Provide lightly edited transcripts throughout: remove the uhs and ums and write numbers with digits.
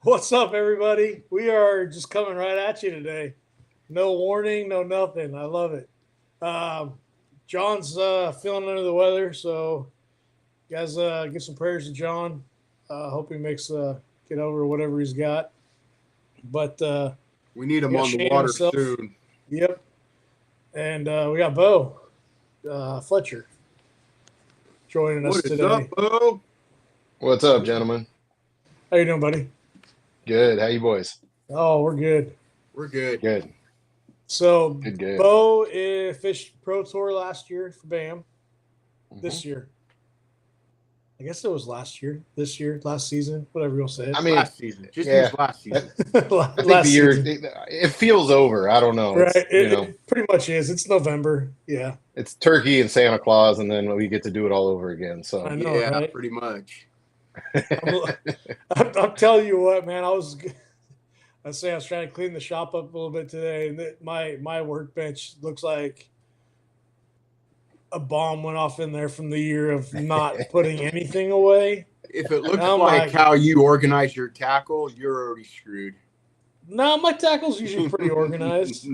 What's up, everybody? We are just coming right at you today. No warning, no nothing. I love it. Um, John's feeling under the weather, so guys, give some prayers to John. Hope he makes get over whatever he's got. But We need we him got on the Shane water himself. soon. Yep, and we got Beau Fletcher joining us What is up, today. Beau? What's up, gentlemen? How you doing, buddy? Good. How you boys? Oh, we're good. We're good. Good. So Good. Beau fished Pro Tour last year for BAM. Mhm. This year. I guess it was last year, this year, last season, whatever you'll say I it. mean, Last season. Just yeah. use last I, season. I think the Last year season. it feels over. I don't know. Right. It's It pretty much is. It's November. Yeah. it's Turkey and Santa Claus, and then we get to do it all over again. I So know, Yeah, right? pretty much. I'm, I'm telling you what, man, I say I was trying to clean the shop up a little bit today, and my workbench looks like a bomb went off in there from the year of not putting anything away. If it looks I'm like like, how you organize your tackle, you're already screwed. no, my tackle's usually pretty organized.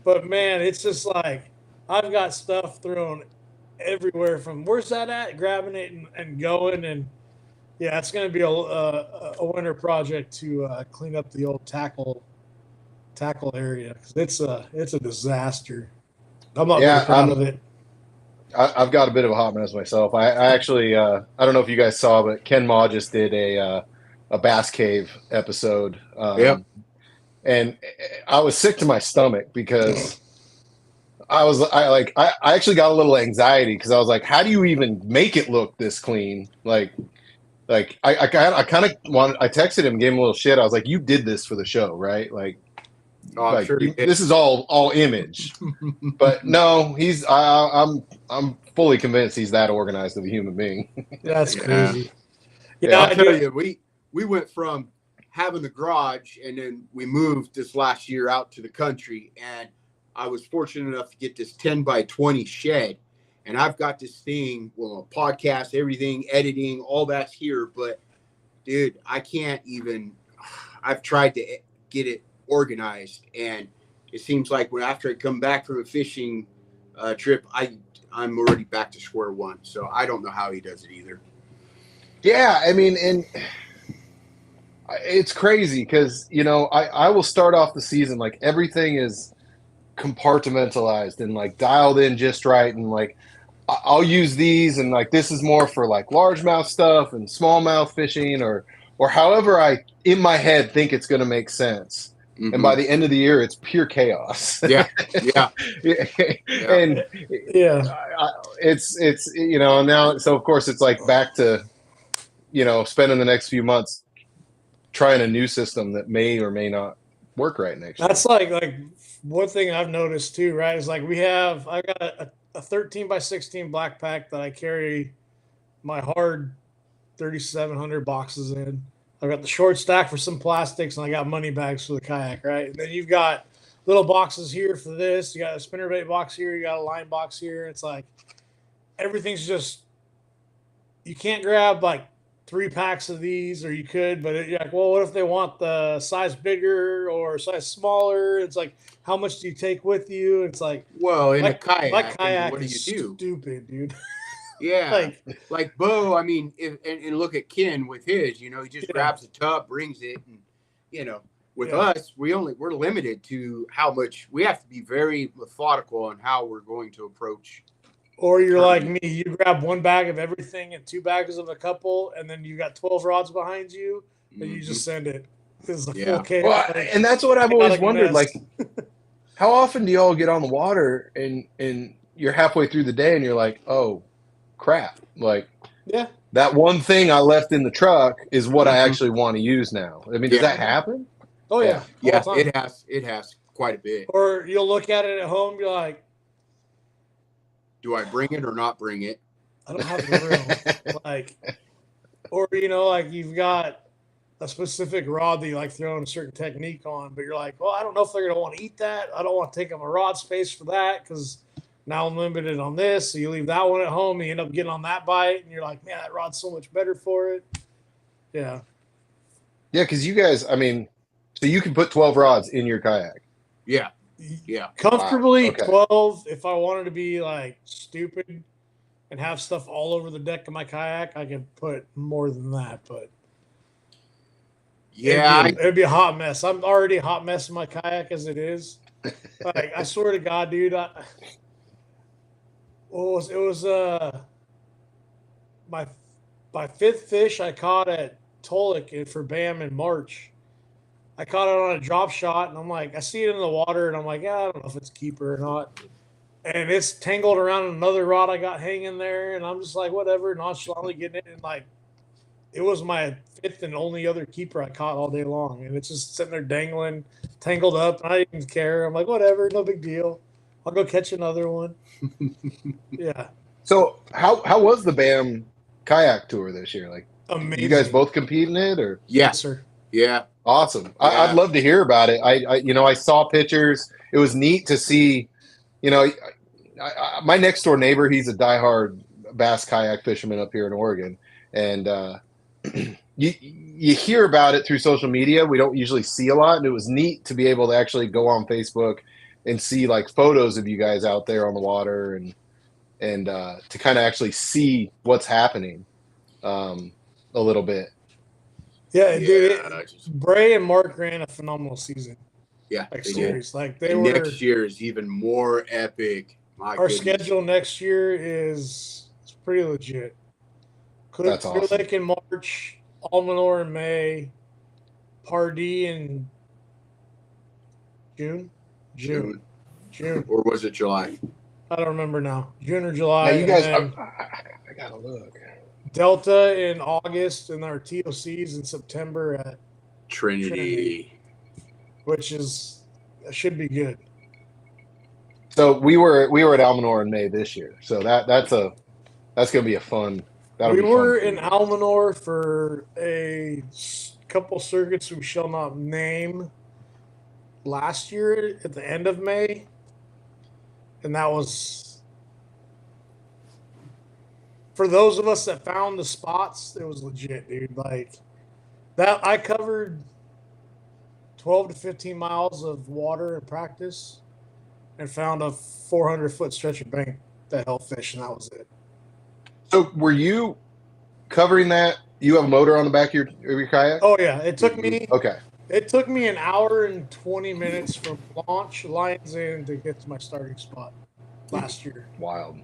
But man, it's just like I've got stuff thrown everywhere from where's that at, grabbing it and going. And yeah, it's going to be a winter project to clean up the old tackle area because it's a disaster. I'm not very yeah, proud of it. I've got a bit of a hot mess myself. I actually I don't know if you guys saw, but Ken Ma just did a Bass Cave episode. Yep. And I was sick to my stomach because I actually got a little anxiety because I was like, how do you even make it look this clean? I kind of wanted. I texted him, gave him a little shit. I was like, you did this for the show, right? Oh, I'm sure he did. This is all image. But no, I'm fully convinced he's that organized of a human being. That's Yeah. crazy. Yeah, Yeah, I'll I tell do. you, we went from having the garage, and then we moved this last year out to the country, and I was fortunate enough to get this 10 by 20 shed, and I've got this thing, well, a podcast, everything, editing, all that's here, but dude, I can't even. I've tried to get it organized, and it seems like when after I come back from a fishing trip, I'm already back to square one. So I don't know how he does it either. yeah. I mean, and it's crazy because I will start off the season like everything is compartmentalized and like dialed in just right, and like I'll use these, and like this is more for like largemouth stuff and smallmouth fishing, or however I in my head think it's going to make sense. And by the end of the year, it's pure chaos. Yeah, yeah, And Yeah. it's now, so of course it's like back to spending the next few months trying a new system that may or may not work right next year. That's like one thing I've noticed too, right? Is like I got a 13 by 16 black pack that I carry my hard 3,700 boxes in. I've got the short stack for some plastics, and I got money bags for the kayak, right? And then you've got little boxes here for this. You got a spinnerbait box here. You got a line box here. It's like everything's just you can't grab like 3 packs of these, or you could, but you're like, well, what if they want the size bigger or size smaller? It's like, how much do you take with you? It's like, well, in a my kayak, kayak what do is you do? stupid, dude. Yeah, like, Beau. I mean, and look at Ken with his. He just Yeah. grabs a tub, brings it, and with Yeah. us, we're limited to how much we have to be very methodical on how we're going to approach. or you're like me, you grab 1 bag of everything and 2 bags of a couple, and then you got 12 rods behind you, and you just send it. This is a Yeah. full chaos. Well, and that's what I've always chaotic wondered. mess. Like, how often do y'all get on the water and you're halfway through the day and you're like, oh, crap! Like Yeah. that one thing I left in the truck is what I Mhm. actually want to use now. I mean, does Yeah. that happen? Oh yeah. Yeah, All the time. it has quite a bit. Or you'll look at it at home, you're like, Do I bring it or not bring it? I don't have the room. Like, or like you've got a specific rod that you like throwing a certain technique on, but you're like, well, I don't know if they're gonna want to eat that. I don't want to take up a rod space for that because now I'm limited on this. So you leave that one at home, and you end up getting on that bite, and you're like, man, that rod's so much better for it. Yeah. Yeah, because you guys, I mean, so you can put 12 rods in your kayak. Yeah. Yeah. Comfortably Wow, okay. 12. If I wanted to be like stupid and have stuff all over the deck of my kayak, I could put more than that. But Yeah. it'd be a hot mess. I'm already a hot mess in my kayak as it is. Like I swear to God, dude, it was my my fifth fish I caught at Tolic for Bam in March. I caught it on a drop shot, and I'm like, I see it in the water, and I'm like, yeah, I don't know if it's a keeper or not. And it's tangled around another rod I got hanging there, and I'm just like, whatever, nonchalantly getting it, and like, it was my fifth and only other keeper I caught all day long, and it's just sitting there dangling, tangled up, and I didn't even care. I'm like, whatever, no big deal. I'll go catch another one. Yeah. So how was the BAM kayak tour this year? Like, Amazing. you guys both compete in it, or? Yeah. Yes, sir. Yeah. Awesome. Yeah. I'd love to hear about it. I saw pictures. It was neat to see. My next door neighbor, he's a diehard bass kayak fisherman up here in Oregon, and you hear about it through social media. We don't usually see a lot, and it was neat to be able to actually go on Facebook and see like photos of you guys out there on the water, and to kind of actually see what's happening a little bit. Yeah, dude. Bray and Mark ran a phenomenal season. Yeah, like series. Like next year is even more epic. Our schedule next year is pretty legit. Clear awesome. Lake in March, Almanor in May, Pardee in June. Or was it July? I don't remember now. June or July. Yeah, you guys, I gotta look. Delta in August, and our TOCs in September at Trinity. Which should be good. So we were at Almanor in May this year. So that's gonna be a fun. We were in Almanor for a couple circuits we shall not name last year at the end of May, and that was for those of us that found the spots. It was legit, dude. Like that, I covered 12 to 15 miles of water in practice and found a 400-foot stretch of bank that held fish, and that was it. So were you covering that? You have a motor on the back of your kayak? Oh, yeah. It took me okay. It took me an hour and 20 minutes from launch lines in to get to my starting spot last year. Wild.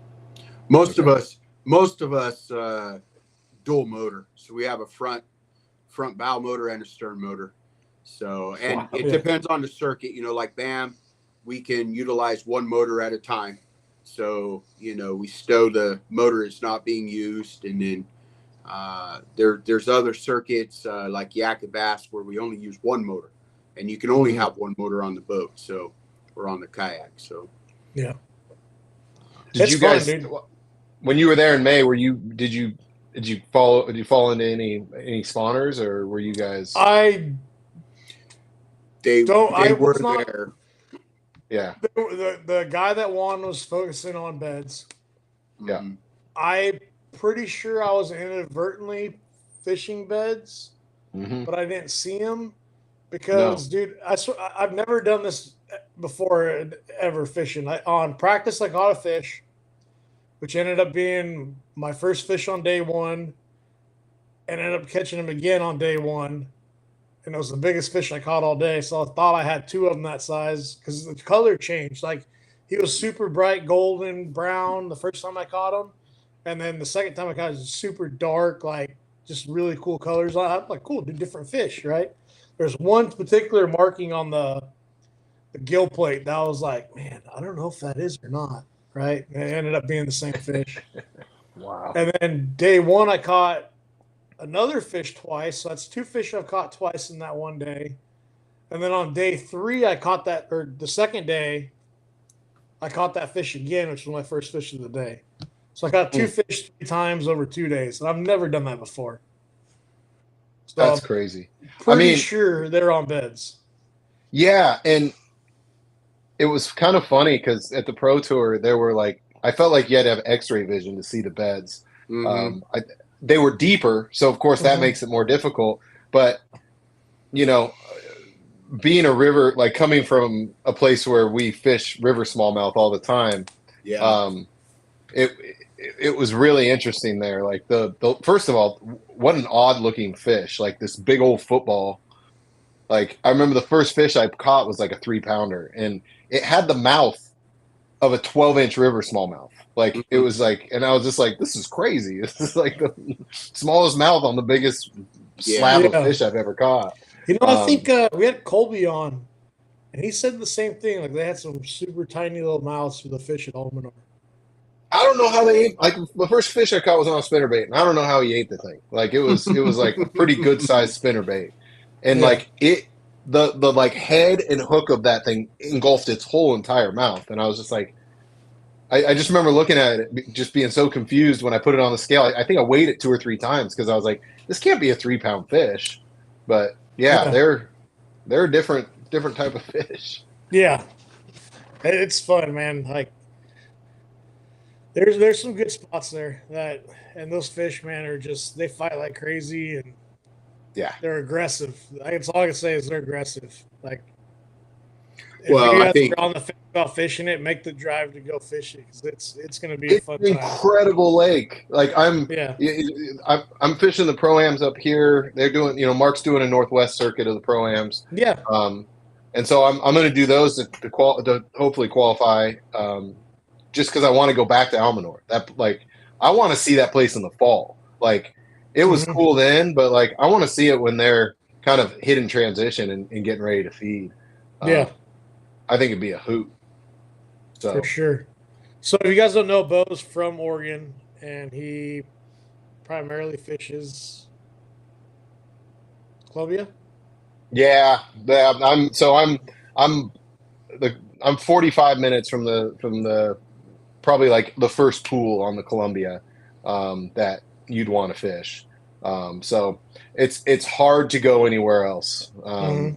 Most of us dual motor. So we have a front bow motor and a stern motor. So, and it depends on the circuit, like BAM, we can utilize one motor at a time. So, we stow the motor that's not being used. And then there's other circuits like Yak and Bass where we only use one motor, and you can only have one motor on the boat. So, or on the kayak. So, yeah. Did you guys, when you were there in May, did you fall into any spawners, or were you guys? They were there. Yeah. The guy that won was focusing on beds. Yeah. I'm pretty sure I was inadvertently fishing beds, but I didn't see him because, dude, I've never done this before ever fishing. On practice, I caught a fish, which ended up being my first fish on day one, and ended up catching him again on day one. And it was the biggest fish I caught all day. So I thought I had two of them that size because the color changed. Like he was super bright golden brown the first time I caught him. And then the second time I caught him was super dark, like just really cool colors. I'm like, cool, different fish, right? There's one particular marking on the gill plate that I was like, man, I don't know if that is or not, right? And it ended up being the same fish. Wow. And then day one I caught another fish twice. So that's two fish I've caught twice in that one day. And then on day three, the second day, I caught that fish again, which was my first fish of the day. So I caught two fish 3 times over 2 days. And I've never done that before. So that's crazy. Pretty sure they're on beds. Yeah. And it was kind of funny because at the Pro Tour, there were I felt like you had to have x-ray vision to see the beds. They were deeper, so of course that makes it more difficult. But you know, being a river, like coming from a place where we fish river smallmouth all the time, Yeah. it it was really interesting there. Like the first of all, what an odd looking fish, like this big old football. Like I remember the first fish I caught was like a 3 pounder, and it had the mouth of a 12-inch river smallmouth. Like it Mhm. was like, and I was just like, this is crazy. This is like the smallest mouth on the biggest Yeah. slab of Yeah. fish I've ever caught. I think Um, we had Colby on, and he said the same thing. Like they had some super tiny little mouths for the fish at Almanor. I don't know how they ate. Like the first fish I caught was on a spinnerbait, and I don't know how he ate the thing. Like it was like a pretty good sized spinnerbait, and Yeah. like the like head and hook of that thing engulfed its whole entire mouth, and I was just like, I just remember looking at it, just being so confused when I put it on the scale. I think I weighed it 2 or 3 times because I was like, this can't be a 3 pound fish, but yeah, Yeah. they're a different type of fish. Yeah. It's fun, man. Like there's some good spots there that, and those fish, man, are just they fight like crazy and Yeah, they're aggressive. That's all I can say is they're aggressive. Like if Well, you I guys think are on the fence about fishing it, make the drive to go fishing because it's going to be a it's fun an time. incredible lake. Like Yeah. I'm fishing the pro-ams up here. They're doing, Mark's doing a Northwest circuit of the pro-ams. Yeah. And so I'm going to do those to hopefully qualify. Just because I want to go back to Almanor. That like I want to see that place in the fall. Like it was Mhm. cool then, but like I want to see it when they're kind of hitting transition and getting ready to feed. Yeah, I think it'd be a hoot. for So sure. So if you guys don't know, Beau's from Oregon and he primarily fishes Columbia. yeah, I'm I'm 45 minutes from the probably like the first pool on the Columbia that you'd want to fish. So it's hard to go anywhere else. Mm-hmm.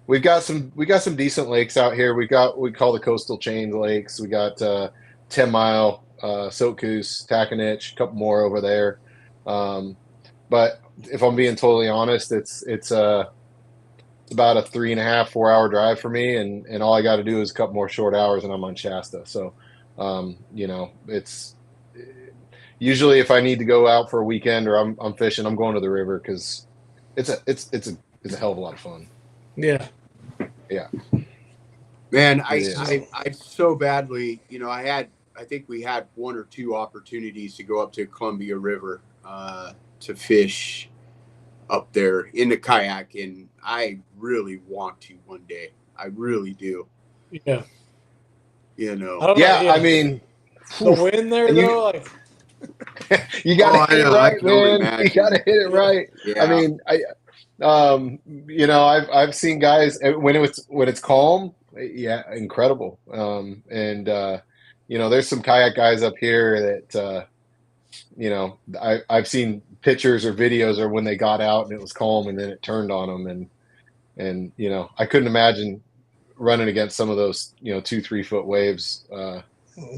We got some decent lakes out here. We call the coastal chain lakes. We got 10 Mile, Siltcoos, Taconich, a couple more over there. Um, but if I'm being totally honest, it's about a 3.5, 4 hour drive for me, and all I got to do is a couple more short hours, and I'm on Shasta. So, it's usually if I need to go out for a weekend or I'm fishing, I'm going to the river because it's a hell of a lot of fun. Yeah. Yeah, man, it is. I so badly, I think we had one or two opportunities to go up to Columbia River to fish up there in the kayak, and I really want to one day. I really do. Yeah. You I know. don't know. Yeah, Yeah. I mean, The wind there and though, like you got to Oh, I hit it know. I right, can only man. You got imagine. to hit it yeah. right. I Yeah. mean, I've seen guys when it's calm, yeah, incredible. There's some kayak guys up here that I've seen pictures or videos or when they got out and it was calm and then it turned on them and I couldn't imagine running against some of those 2-3 foot waves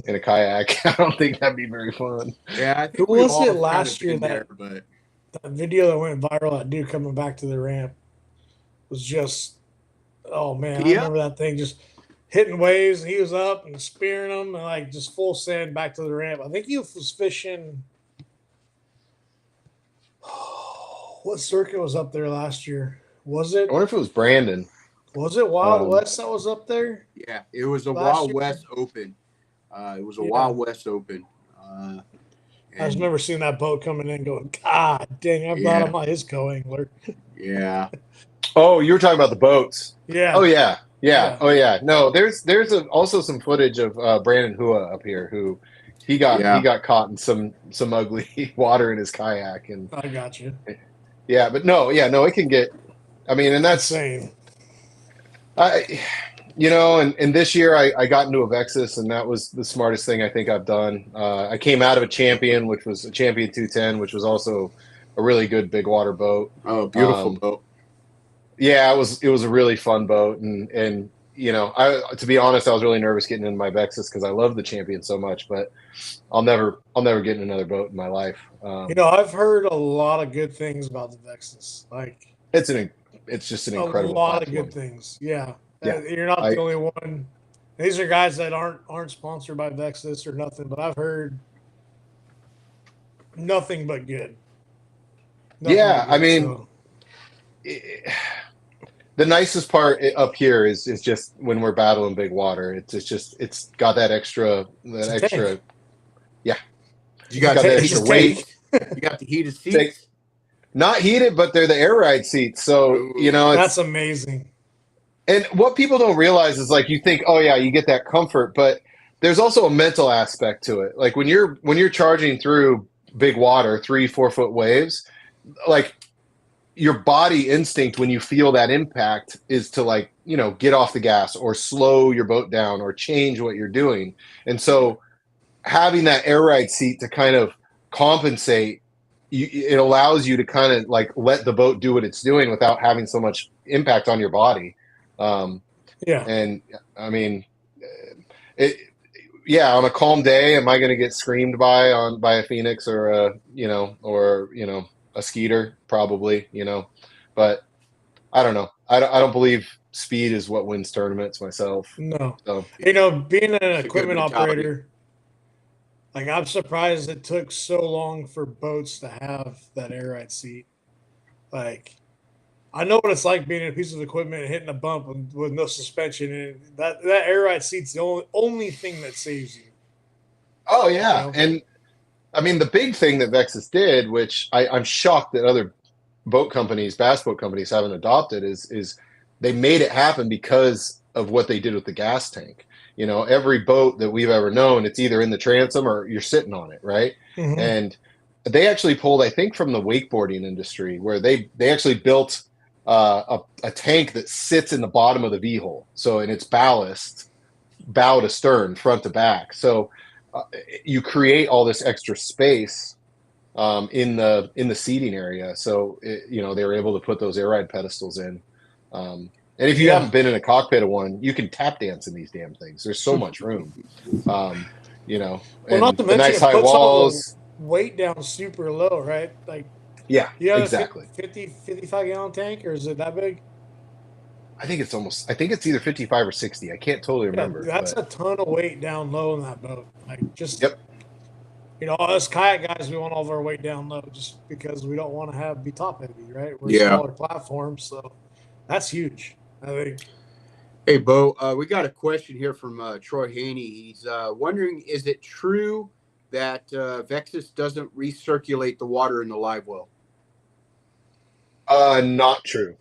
in a kayak. I don't think that'd be very fun. Yeah, I Who think we've was all it kind of last year been there, that but that video that went viral? That dude coming back to the ramp was just, oh man, I Pia? remember that thing just hitting waves and he was up and spearing them and like just full send back to the ramp. I think he was fishing. What circuit was up there last year? Was I wonder it if it was Brandon. Wild Um, West that was up there Yeah, it was a last Wild year? West Open. It was a Yeah. Wild West Open. I just And remember seeing that boat coming in going, God dang, I'm glad yeah, I'm not his co-angler. yeah. oh, you were talking about the boats. Oh Yeah. yeah, yeah. Yeah. Oh yeah. No, there's also some footage of Brandon Hua up here who he Yeah. got caught in some ugly water in his kayak and I got you. yeah, but no, it can get. I mean, and that's Insane. I, and this year I got into a Vexus, and that was the smartest thing I think I've done. I came out of a Champion, which was a Champion 210, which was also a really good big water boat. Oh, beautiful boat. Yeah, it was a really fun boat, and to be honest, I was really nervous getting into my Vexus because I love the Champion so much, but I'll never get in another boat in my life. I've heard a lot of good things about the Vexus. Like, It's an it's just an A incredible lot platform. of good things. Yeah. Yeah. You're not the only one. These are guys that aren't sponsored by Vexus or nothing, but I've heard nothing but good. Yeah, I mean, the nicest part up here is just when we're battling big water. It's got that extra tank. Yeah, you got that extra weight. You got the heated seats. Not heated, but they're the air ride seats. So that's amazing. And what people don't realize is like you think, oh yeah, you get that comfort, but there's also a mental aspect to it. Like when you're charging through big water, 3-4 foot waves, like your body instinct when you feel that impact is to like, get off the gas or slow your boat down or change what you're doing. And so having that air ride seat to kind of compensate, it allows you to kind of like let the boat do what it's doing without having so much impact on your body. And I mean, on a calm day, am I going to get screamed by a Phoenix or a Skeeter? Probably, but I don't know. I don't believe speed is what wins tournaments myself. No. So, being an equipment operator, like I'm surprised it took so long for boats to have that air ride seat. Like, I know what it's like being in a piece of equipment and hitting a bump with no suspension, and that air ride seat's the only thing that saves you. Oh yeah, and I mean the big thing that Vexus did, which I'm shocked that other bass boat companies haven't adopted, is they made it happen because of what they did with the gas tank. Every boat that we've ever known, it's either in the transom or you're sitting on it, right? Mm-hmm. And they actually pulled, I think, from the wakeboarding industry, where they actually built a tank that sits in the bottom of the V-hole. So, and it's ballast, bow to stern, front to back. So you create all this extra space in the seating area. So, they were able to put those air ride pedestals in. And if you haven't been in a cockpit of one, you can tap dance in these damn things. There's so much room. Well, and not to the mention nice it high puts walls. all the weight down super low, right? Like, exactly. 55 gallon tank, or is it that big? I think it's either 55 or 60. I can't totally remember. That's a ton of weight down low in that boat. Like, just us kayak guys, we want all of our weight down low just because we don't want to be top heavy, right? We're a smaller platform, so that's huge, I think. Hey, Beau, we got a question here from Troy Haney. He's wondering, is it true that Vexus doesn't recirculate the water in the live well? Not true.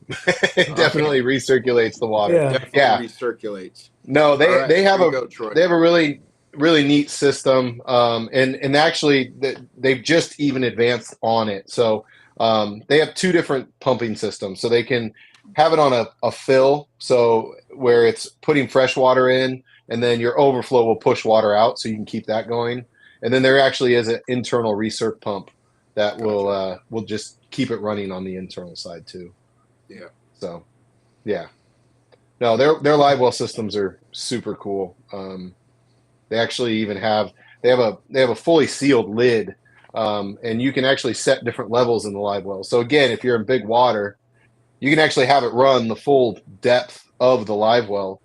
It definitely recirculates the water. Definitely recirculates. No, they have a really, really neat system, and actually they've just even advanced on it. So they have 2 different pumping systems. So they can have it on a fill, so where it's putting fresh water in, and then your overflow will push water out, so you can keep that going. And then there actually is an internal recirc pump that will just keep it running on the internal side too. Yeah. So, yeah. No, their live well systems are super cool. They actually even have a fully sealed lid, and you can actually set different levels in the live well. So again, if you're in big water, you can actually have it run the full depth of the live well,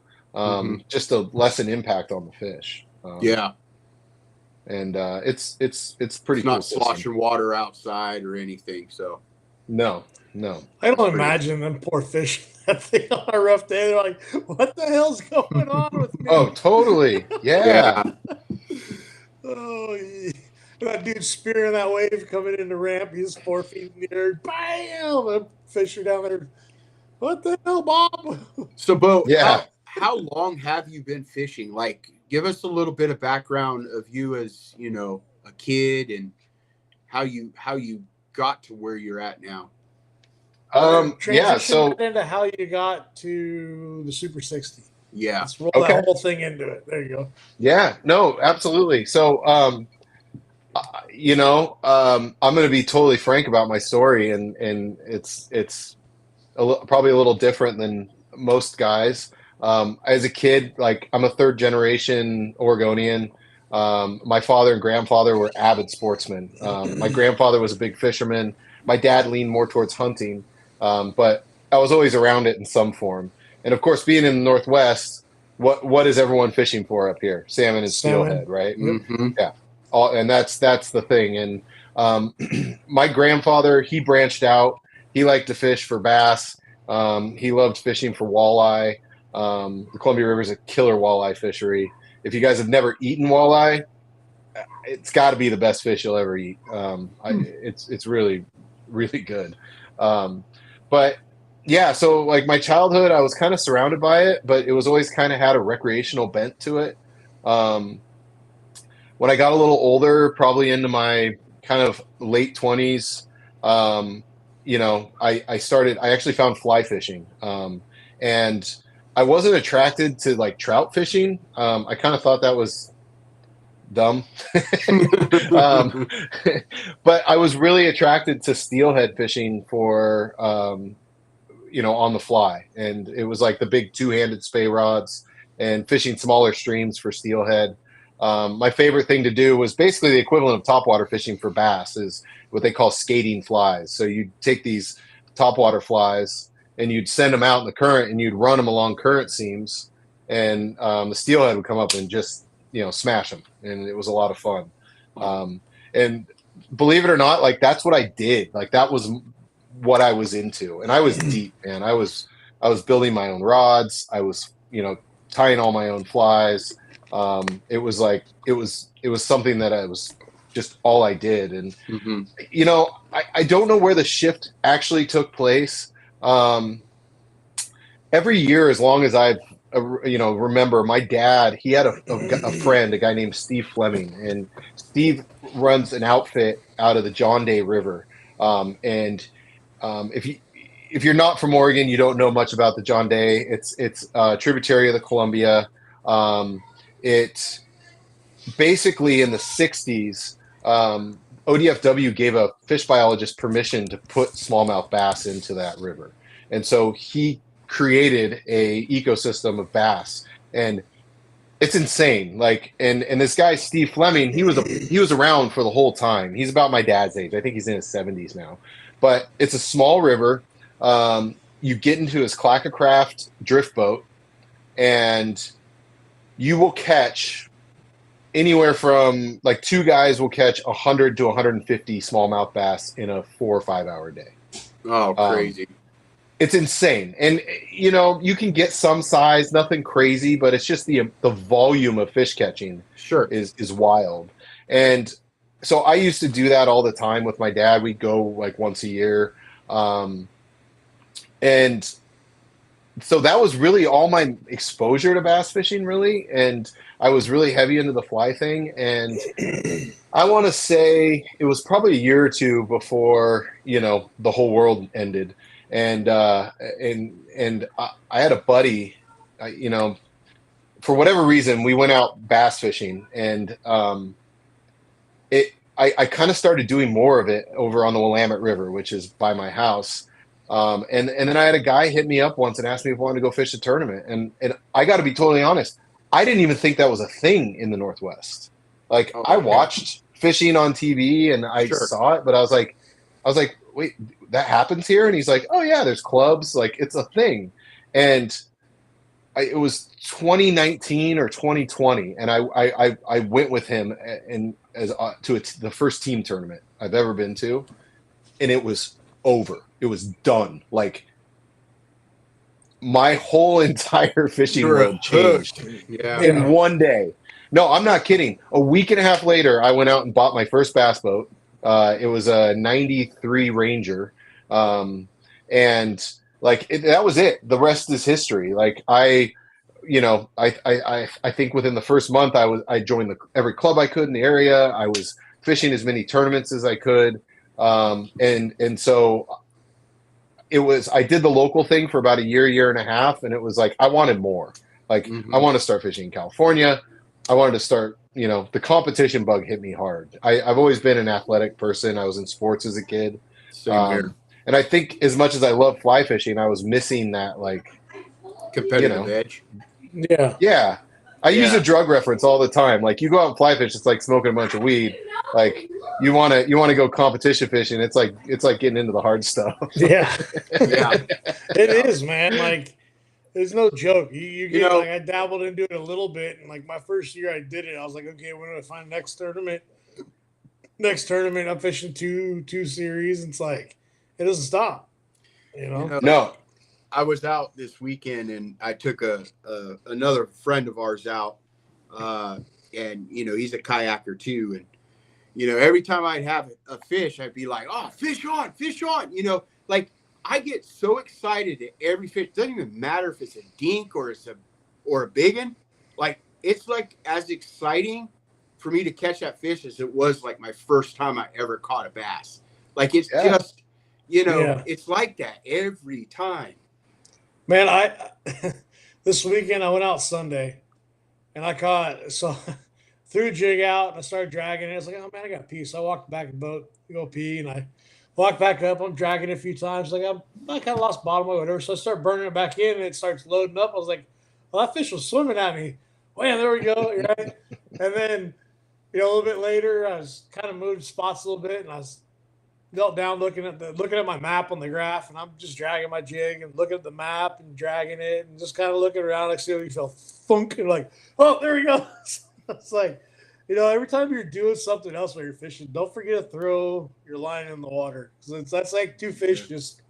just to lessen impact on the fish. And it's pretty. It's not sloshing water outside or anything. So no. I don't imagine them poor fish that thing on a rough day. They're like, "What the hell's going on with me?" Oh, totally. Yeah. That dude spearing that wave coming in the ramp. He's 4 feet in the air. Bam! The fish are down there. What the hell, Bob? So, Beau, how long have you been fishing? Like, give us a little bit of background of you as, a kid and how you got to where you're at now. Transition into how you got to the Super 60. Yeah. Let's roll that whole thing into it. There you go. Yeah, no, absolutely. So, I'm going to be totally frank about my story, and it's probably a little different than most guys. As a kid, like I'm a 3rd generation Oregonian. My father and grandfather were avid sportsmen. My grandfather was a big fisherman. My dad leaned more towards hunting. But I was always around it in some form. And of course, being in the Northwest, what is everyone fishing for up here? Salmon and Salmon. steelhead, right? Yep. Mm-hmm. Yeah. And that's the thing. And my grandfather, he branched out. He liked to fish for bass. He loved fishing for walleye. The Columbia River is a killer walleye fishery. If you guys have never eaten walleye, it's got to be the best fish you'll ever eat. It's really, really good. But yeah, so like my childhood, I was kind of surrounded by it, but it was always kind of had a recreational bent to it. When I got a little older, probably into my kind of late 20s, I actually found fly fishing. And I wasn't attracted to like trout fishing. I kind of thought that was dumb. But I was really attracted to steelhead fishing for, on the fly. And it was like the big two-handed spey rods and fishing smaller streams for steelhead. My favorite thing to do was basically the equivalent of topwater fishing for bass, is what they call skating flies. So you'd take these topwater flies and you'd send them out in the current and you'd run them along current seams, and the steelhead would come up and just smash them, and it was a lot of fun. And believe it or not, like that's what I did. Like that was what I was into, and I was deep, man. I was building my own rods. I was tying all my own flies. It was something that I was just all I did. And I don't know where the shift actually took place. Every year, as long as I've remember, my dad, he had a friend, a guy named Steve Fleming, and Steve runs an outfit out of the John Day River. If you're not from Oregon, you don't know much about the John Day. It's a tributary of the Columbia. It basically in the 60s, ODFW gave a fish biologist permission to put smallmouth bass into that river. And so he created a ecosystem of bass, and it's insane. Like, and this guy, Steve Fleming, he was around for the whole time. He's about my dad's age. I think he's in his 70s now, but it's a small river. You get into his Clackacraft drift boat, and you will catch anywhere from like two guys will catch 100 to 150 smallmouth bass in a 4 or 5 hour day. Oh, crazy. It's insane. And, you can get some size, nothing crazy, but it's just the volume of fish catching is wild. And so I used to do that all the time with my dad. We'd go like once a year. And so that was really all my exposure to bass fishing, really. And I was really heavy into the fly thing. And I want to say it was probably a year or two before, the whole world ended. And I had a buddy, for whatever reason, we went out bass fishing, and I kind of started doing more of it over on the Willamette River, which is by my house. And then I had a guy hit me up once and asked me if I wanted to go fish a tournament. And I got to be totally honest, I didn't even think that was a thing in the Northwest. Like, I watched fishing on TV and I saw it, but I was like, wait, that happens here? And he's like, oh yeah, there's clubs, like it's a thing. And it was 2019 or 2020, and I went with him to the first team tournament I've ever been to, and it was over. It was done. Like, my whole entire fishing world changed in one day. No, I'm not kidding. A week and a half later, I went out and bought my first bass boat. It was a 93 Ranger. And like, that was it. The rest is history. Like, I think within the first month I joined every club I could in the area. I was fishing as many tournaments as I could. And so I did the local thing for about a year and a half. And it was like, I wanted more. Like, I want to start fishing in California. I wanted to start, the competition bug hit me hard. I've always been an athletic person. I was in sports as a kid. Same here. And I think as much as I love fly fishing, I was missing that, like, competitive edge. Yeah. Yeah. I use a drug reference all the time. Like you go out and fly fish, it's like smoking a bunch of weed. Like you wanna go competition fishing. It's like getting into the hard stuff. Yeah, Yeah. it is, man. Like, there's no joke. You get know- like I dabbled into it a little bit, and like my first year I did it, I was like, okay, when do I find next tournament? Next tournament, I'm fishing two series. And it's like it doesn't stop. You know? No. I was out this weekend and I took another friend of ours out, and he's a kayaker too. And every time I'd have a fish, I'd be like, "Oh, fish on, fish on!" Like I get so excited at every fish. It doesn't even matter if it's a dink or a big one. Like it's like as exciting for me to catch that fish as it was like my first time I ever caught a bass. Like it's just, it's like that every time. Man, I this weekend I went out Sunday, and I caught threw a jig out and I started dragging it. I was like, oh man, I got to pee. So I walked back to the boat, go pee, and I walked back up. I'm dragging it a few times. Like I kind of lost bottom or whatever. So I start burning it back in, and it starts loading up. I was like, well, that fish was swimming at me. Well, yeah, there we go. Right, and then a little bit later, I was kind of moved spots a little bit, and I was knelt down looking at my map on the graph, and I'm just dragging my jig and looking at the map and dragging it and just kind of looking around like see if you feel thunk and like, oh, there we go. It's like, every time you're doing something else while you're fishing, don't forget to throw your line in the water, because that's like two fish just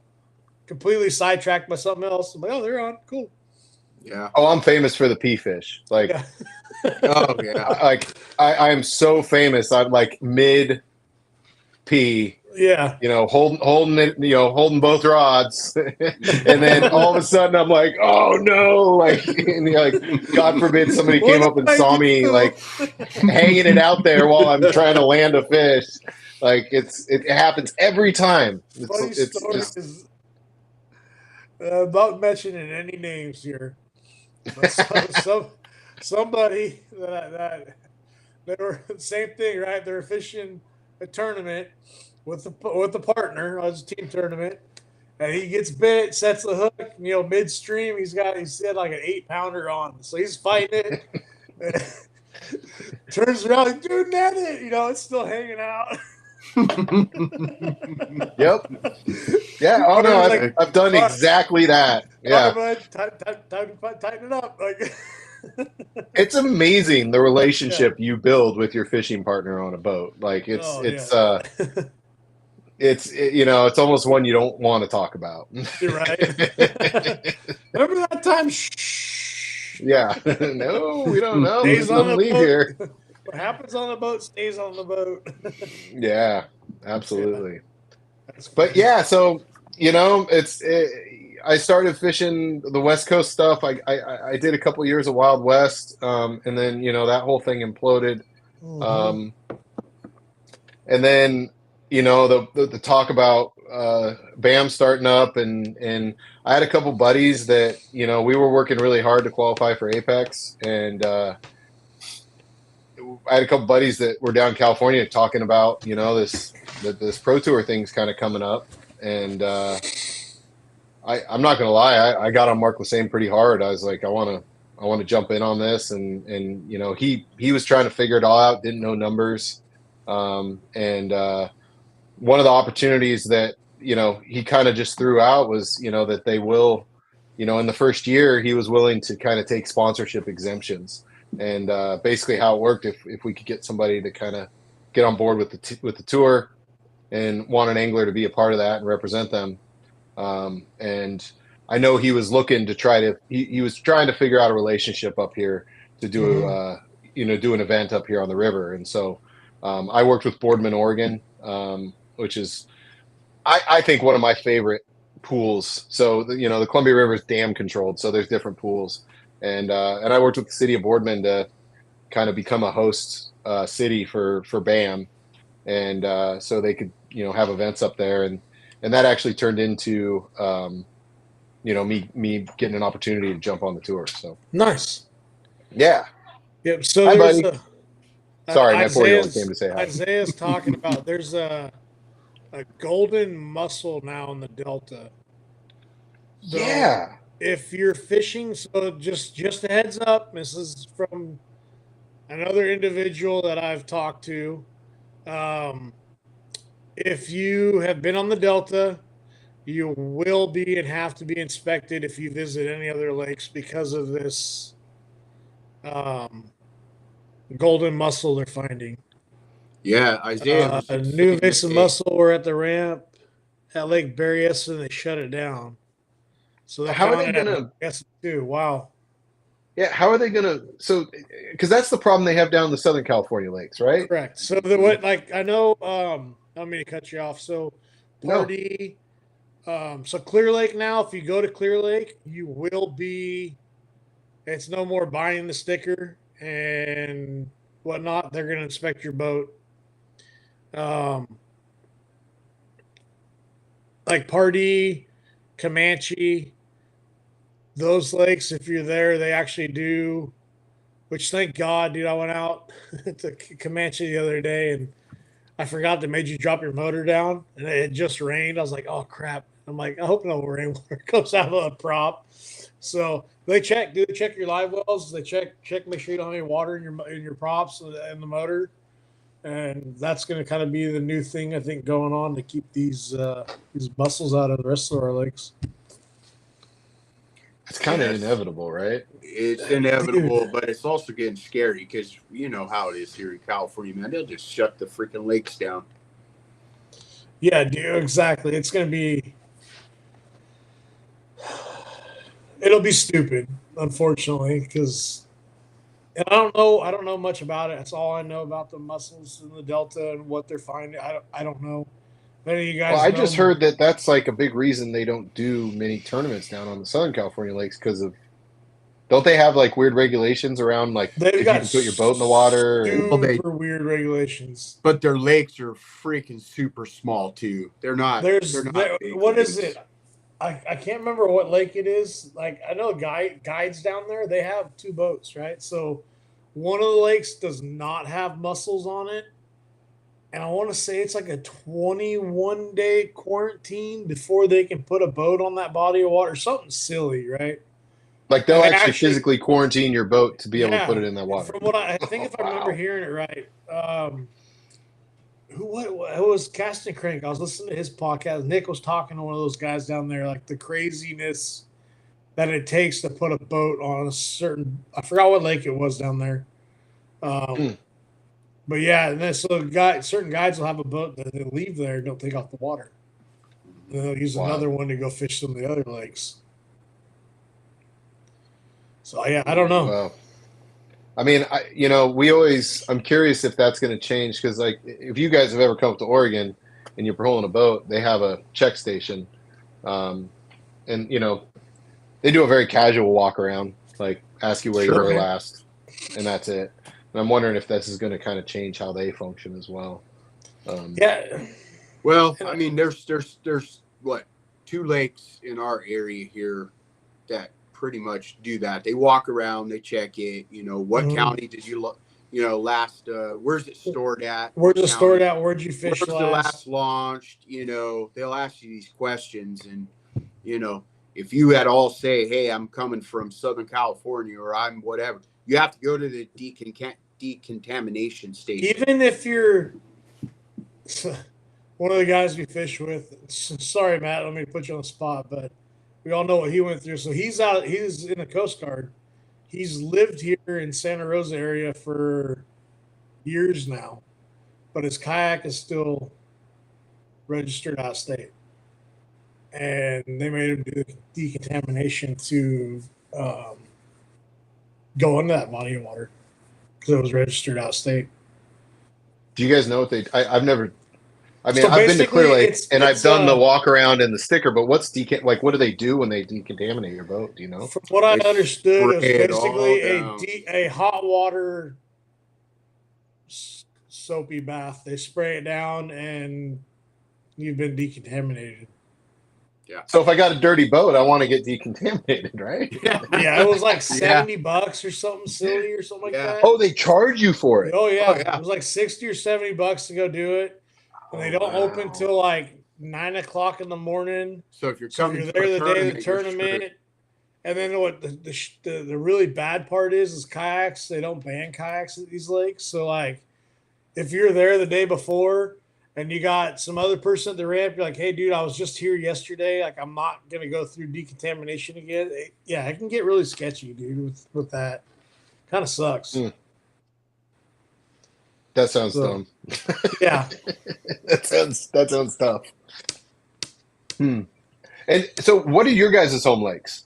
completely sidetracked by something else. I'm like, oh, they're on, cool. Yeah. Oh, I'm famous for the pea fish. Like, oh yeah. Like I am so famous. I'm like mid pea. Yeah. Holding it, holding both rods. And then all of a sudden I'm like, oh no. Like, and like, God forbid somebody came up and saw me like hanging it out there while I'm trying to land a fish. Like it happens every time. Funny story is about mentioning any names here. But somebody that they were same thing, right? They're fishing a tournament with the partner. It was a team tournament, and he gets bit, sets the hook. Midstream, he's had like an 8-pounder on, so he's fighting it. Turns around, like, dude, net it. It's still hanging out. Yep. Yeah. Oh no, I've done exactly that. Yeah. Tighten it up. Like, it's amazing the relationship you build with your fishing partner on a boat. Like it's it's almost one you don't want to talk about. You're right. Remember that time? Shh. Yeah. No, we don't know. Stays on the leave boat. Here. What happens on the boat stays on the boat. Yeah, absolutely. But yeah, so I started fishing the West Coast stuff. I did a couple years of Wild West, and then that whole thing imploded. Mm-hmm. And then the talk about BAM starting up, and I had a couple buddies that we were working really hard to qualify for Apex, and I had a couple buddies that were down in California talking about this Pro Tour thing's kind of coming up, and I'm not gonna lie, I got on Mark Lassane pretty hard. I was like, I want to jump in on this, and he was trying to figure it all out, didn't know numbers, and one of the opportunities that he kind of just threw out was that they will, in the first year he was willing to kind of take sponsorship exemptions, and basically how it worked, if we could get somebody to kind of get on board with the tour and want an angler to be a part of that and represent them. And I know he was looking to he was trying to figure out a relationship up here to do do an event up here on the river. And so I worked with Boardman, Oregon, which is I think one of my favorite pools. So the Columbia River is dam controlled, so there's different pools, and I worked with the city of Boardman to kind of become a host city for BAM, and so they could have events up there, and that actually turned into me getting an opportunity to jump on the tour. So nice. Yeah. Yep. So hi, there's buddy. Sorry, my 4-year-old came to say hi. Isaiah's talking about there's a golden mussel now in the Delta. Yeah. if you're fishing, so just a heads up, this is from another individual that I've talked to. Um, if you have been on the Delta, you will be and have to be inspected if you visit any other lakes because of this um, golden mussel they're finding. Yeah, Isaiah was A just new saying invasive that. mussel were at the ramp at Lake Berryessa and they shut it down. So they How are found they it at gonna? Berryessa too. Wow. Yeah, how are they gonna? So, because that's the problem they have down the Southern California lakes, right? Correct. So the what like I know I don't mean to cut you off. So No. Pardee, so Clear Lake now, if you go to Clear Lake, you will be it's no more buying the sticker and whatnot. They're gonna inspect your boat. Um like Pardee, Comanche, those lakes, if you're there, they actually do, which thank God, dude. I went out to Comanche the other day and I forgot they made you drop your motor down and it had just rained. I was like, oh crap. I'm like, I hope no rainwater comes out of a prop. So they check, do they check your live wells? They check, make sure you don't have any water in your props and the motor. And that's going to kind of be the new thing I think going on to keep these mussels out of the rest of our lakes. It's kind of Yes, inevitable, right? it's inevitable, Dude. but it's also getting scary because you know how it is here in California, man. They'll just shut the freaking lakes down. Yeah, dude, exactly. It's going to be, it'll be stupid, unfortunately, because and I don't know much about it. That's all I know about the mussels in the delta and what they're finding. I don't know. If any of you Well, guys I just know, heard that that's like a big reason they don't do many tournaments down on the Southern California lakes because of don't they have like weird regulations around like they've if you got can put your boat in the water and Well, they super weird regulations. but their lakes are freaking super small too. They're not big What is it? lakes. I can't remember what lake it is. Like I know guides down there. They have two boats, right? So one of the lakes does not have mussels on it, and I want to say it's like a 21-day quarantine before they can put a boat on that body of water. Something silly, right? like And they'll they actually actually, physically quarantine your boat to be able to put yeah. it in that water. From what I think, Oh, if I remember wow. hearing it right, who was Casting Crank? I was listening to his podcast. Nick was talking to one of those guys down there, like the craziness that it takes to put a boat on a certain. I forgot what lake it was down there. Hmm. But yeah, and then so certain guides will have a boat that they leave there and don't take off the water. And they'll use Wild. another one to go fish some of the other lakes. So yeah, I don't know. Well, I mean, I'm curious if that's going to change because, like, if you guys have ever come up to Oregon and you're pulling a boat, they have a check station, um, and they do a very casual walk around, like ask you where you were Sure. last, and that's it. And I'm wondering if this is going to kind of change how they function as well. Yeah, Well, and I mean, there's what, two lakes in our area here that pretty much do that. They walk around, they check it. You know, what mhm. county did you look? You know, last where's it stored at? Where's What the stored county? at? Where'd you Where fish was the last? last launched? You know, they'll ask you these questions, and you know, if you at all say, "Hey, I'm coming from Southern California," or "I'm whatever," you have to go to the decontamination station. Even if you're one of the guys we fish with, sorry, Matt, let me put you on the spot, but we all know what he went through. So he's in the Coast Guard. He's lived here in Santa Rosa area for years now, but his kayak is still registered out of state. And they made him do decontamination to um, go into that body of water because it was registered out of state. Do you guys know what they? I've never. I mean, So I've been to basically, Clear Lake and I've it's done the walk around and the sticker, but what's like? What do they do when they decontaminate your boat? Do you know? from what I They understood, spray it was it all basically down. a hot water soapy bath. They spray it down, and you've been decontaminated. Yeah. So if I got a dirty boat, I want to get decontaminated, right? Yeah, it was like Yeah. $70 or something silly or something like Yeah. that. Oh, they charge you for it. Oh yeah. Oh yeah. It was like $60 or $70 to go do it, and they Oh, don't open wow. till like 9 o'clock in the morning. So if you're So if coming you're for a there the day of the tournament, you're tournament, screwed. And then what the really bad part is kayaks. They don't ban kayaks at these lakes. So like, if you're there the day before and you got some other person at the ramp, you're like, hey, dude, I was just here yesterday. Like, I'm not going to go through decontamination again. It can get really sketchy, dude, with that. Kind of sucks. That sounds dumb. Yeah. that sounds tough. And so what are your guys' home lakes?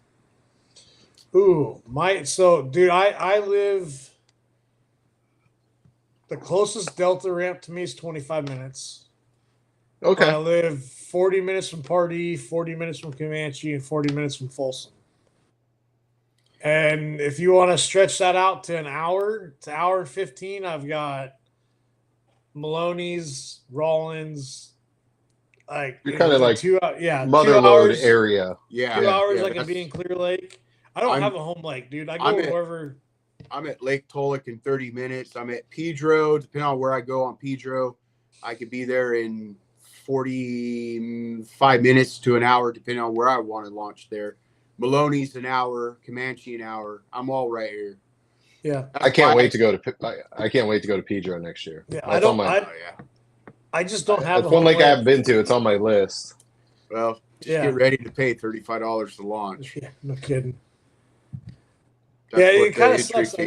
Ooh, dude, I live. The closest Delta ramp to me is 25 minutes. Okay. I live 40 minutes from Pardee, 40 minutes from Comanche, and 40 minutes from Folsom. And if you want to stretch that out to an hour, to hour and 15, I've got Maloney's, Rollins. Like you're kind of like 2 Mother 2 Lode hours, area. 2 hours I can be in Clear Lake. I don't have a home lake, dude. I go wherever. I'm at Lake Tolek in 30 minutes. I'm at Pedro, depending on where I go on Pedro. I could be there in 45 minutes to an hour, depending on where I want to launch there. Maloney's an hour, Comanche an hour. I'm all right here. Yeah, I can't wait to go to Pedro next year. Yeah, I just don't have. It's one lake I haven't been to. It's on my list. Well, get ready to pay $35 to launch. Yeah, no kidding. That's it kind of sucks.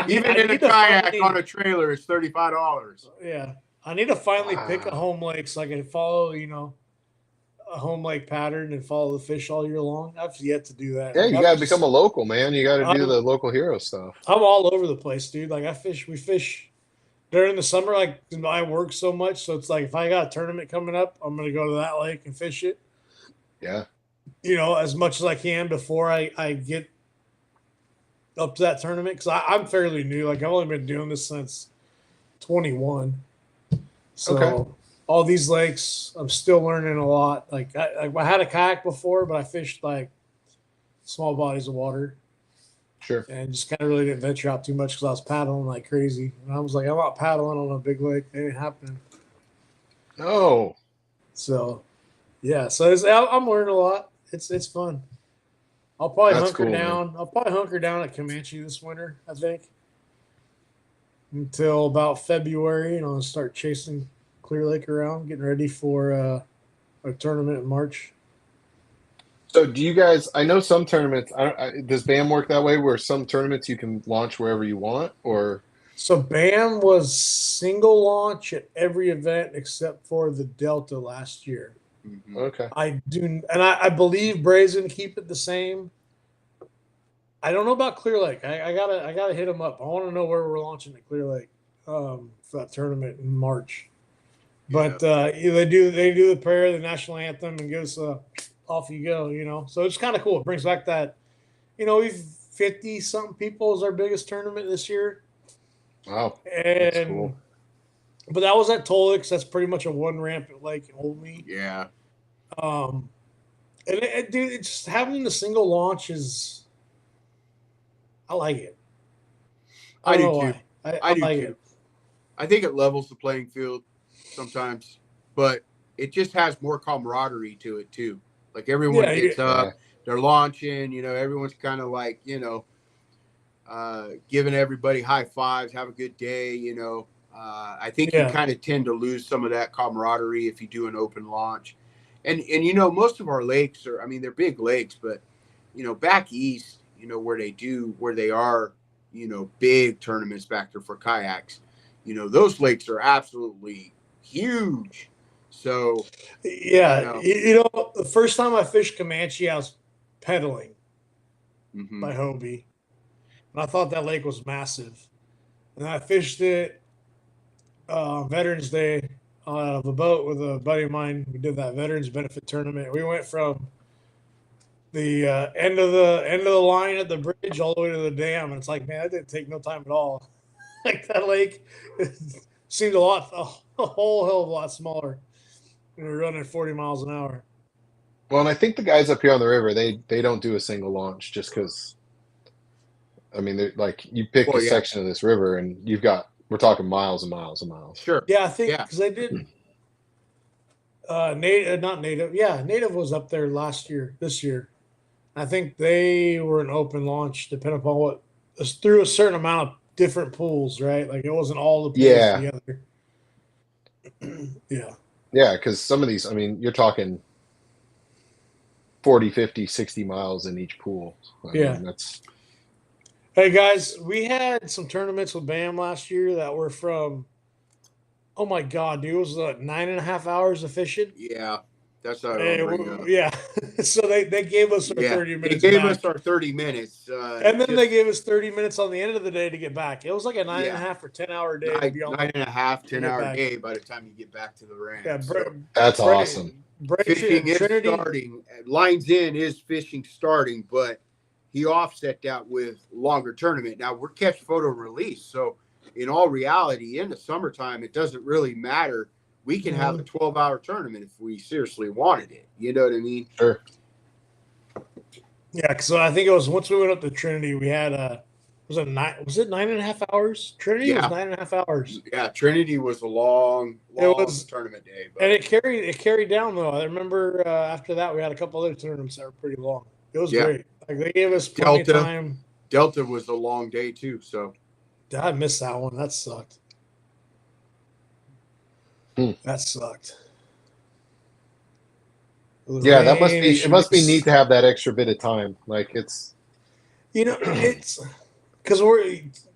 Even in a kayak on a trailer, it's $35. Yeah, I need to finally pick a home lake so I can follow, a home lake pattern and follow the fish all year long. I've yet to do that. Yeah, you got to become a local, man. You got to do the local hero stuff. I'm all over the place, dude. Like we fish during the summer. Like I work so much, so it's like if I got a tournament coming up, I'm gonna go to that lake and fish it. Yeah. As much as I can before I get up to that tournament, because I'm fairly new. Like I've only been doing this since 21. So all these lakes, I'm still learning a lot. Like I had a kayak before, but I fished like small bodies of water. Sure. And just kind of really didn't venture out too much because I was paddling like crazy. And I was like, I'm not paddling on a big lake. It ain't happening. No. So, yeah. So I'm learning a lot. It's fun. I'll probably hunker down. Man. I'll probably hunker down at Comanche this winter, I think, until about February, and I'll start chasing Clear Lake around, getting ready for a tournament in March. So do you guys, I know some tournaments, does BAM work that way where some tournaments you can launch wherever you want, or? So BAM was single launch at every event except for the Delta last year. Mm-hmm. Okay. I believe Brazen keep it the same. I don't know about Clear Lake. I gotta hit them up. I want to know where we're launching at Clear Lake for that tournament in March. But they do the prayer, the national anthem, and gives off you go. So it's kind of cool. It brings back that, we've 50 something people is our biggest tournament this year. Wow, that's cool. But that was at Tolix. That's pretty much a one ramp at Lake Olney. Yeah. And dude, it's just having the single launch is. I like it. I do too. I do like too. I think it levels the playing field sometimes, but it just has more camaraderie to it too. Like everyone gets up, they're launching. Everyone's kind of like giving everybody high fives, have a good day. I think you kind of tend to lose some of that camaraderie if you do an open launch. And most of our lakes they're big lakes, but back east, where they are, big tournaments back there for kayaks, those lakes are absolutely huge. So the first time I fished Comanche, I was pedaling by Hobie, and I thought that lake was massive. And I fished it Veterans Day out of a boat with a buddy of mine. We did that Veterans Benefit Tournament. We went from the end of the line at the bridge all the way to the dam, and it's like, man, that didn't take no time at all. Like that lake seemed a whole hell of a lot smaller. We were running 40 miles an hour. Well, and I think the guys up here on the river, they don't do a single launch just because. They're like, you pick a section of this river, and we're talking miles and miles and miles. Sure. Yeah, I think because they did. Native was up there this year. I think they were an open launch, depending upon what, it's through a certain amount of different pools, right? Like it wasn't all the pools Yeah. together. Yeah. Yeah, because some of these, I mean, you're talking 40, 50, 60 miles in each pool. I Yeah. mean, that's Hey guys, we had some tournaments with BAM last year that were from, oh my God, dude, it was like 9.5 hours of fishing. Yeah, that's what I don't bring up. Yeah. So they gave us our Yeah, 30 they minutes gave back. us our 30 minutes. And then just, they gave us 30 minutes on the end of the day to get back. It was like a nine and a Yeah. half or 10-hour day to be on nine and a half, to get 10-hour back. day by the time you get back to the ramp. Yeah, So that's awesome. fishing is Trinity. starting. Lines in is fishing starting, but he offset that with longer tournament. Now we're catch photo release, so in all reality, in the summertime, it doesn't really matter. We can have a 12-hour tournament if we seriously wanted it. You know what I mean? Sure. Yeah, so I think it was once we went up to Trinity, we had was it 9.5 hours? Trinity was 9.5 hours. Yeah, Trinity was a long tournament day. But. And it carried down though. I remember after that we had a couple other tournaments that were pretty long. It was great. Like they gave us plenty of time. Delta was a long day too, so I missed that one. That sucked. That sucked. Yeah, that must be. It must be neat to have that extra bit of time. Like it's, it's because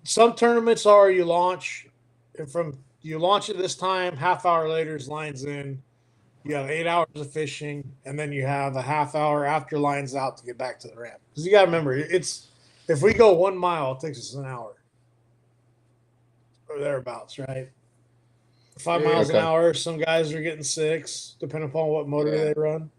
some tournaments are you launch at this time, half hour later is lines in. You have 8 hours of fishing, and then you have a half hour after lines out to get back to the ramp. Because you got to remember, if we go 1 mile, it takes us an hour or thereabouts, right? 5 miles an hour. Some guys are getting 6, depending upon what motor they run.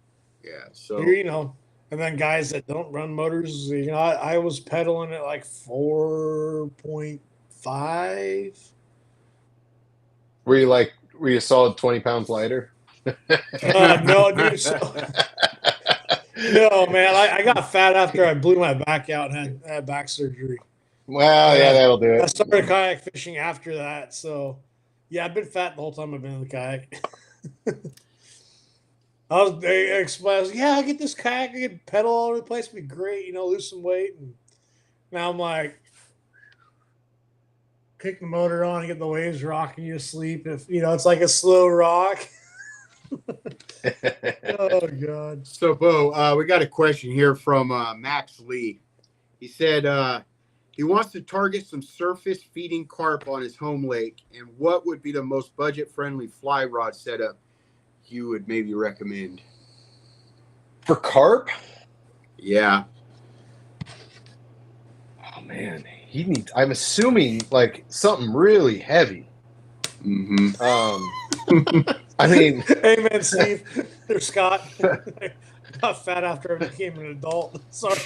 Yeah, so and then guys that don't run motors, I was pedaling at like 4.5. Were you a solid 20 pounds lighter? No, dude. No, man. I got fat after I blew my back out and had back surgery. Well, yeah, that'll do it. I started kayak fishing after that, so yeah, I've been fat the whole time I've been in the kayak. I get this kayak, I can pedal all over the place, it'd be great, lose some weight. And now I'm like, kick the motor on and get the waves rocking you to sleep. If it's like a slow rock. Oh God. So Beau, we got a question here from Max Lee. He said he wants to target some surface feeding carp on his home lake, and what would be the most budget-friendly fly rod setup you would maybe recommend for carp? Yeah. Oh man, I'm assuming like something really heavy. Mm-hmm. I mean, amen, Steve. Or Scott. I got fat after I became an adult. Sorry.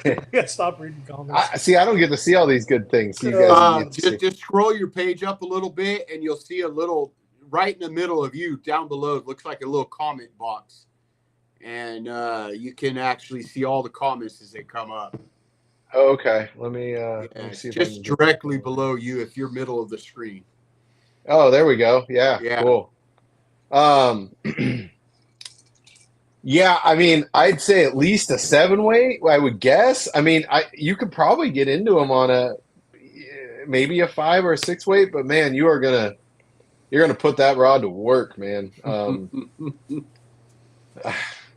I gotta stop reading comments. I don't get to see all these good things. You guys just scroll your page up a little bit, and you'll see a little right in the middle of you down below. It looks like a little comment box, and you can actually see all the comments as they come up. Oh, okay. Let me see. Just directly below you, if you're middle of the screen. Oh, there we go. Yeah. Cool. Yeah, I mean, I'd say at least a 7-weight, I would guess. I mean, you could probably get into them on maybe a 5 or a 6-weight, but man, you're gonna put that rod to work, man.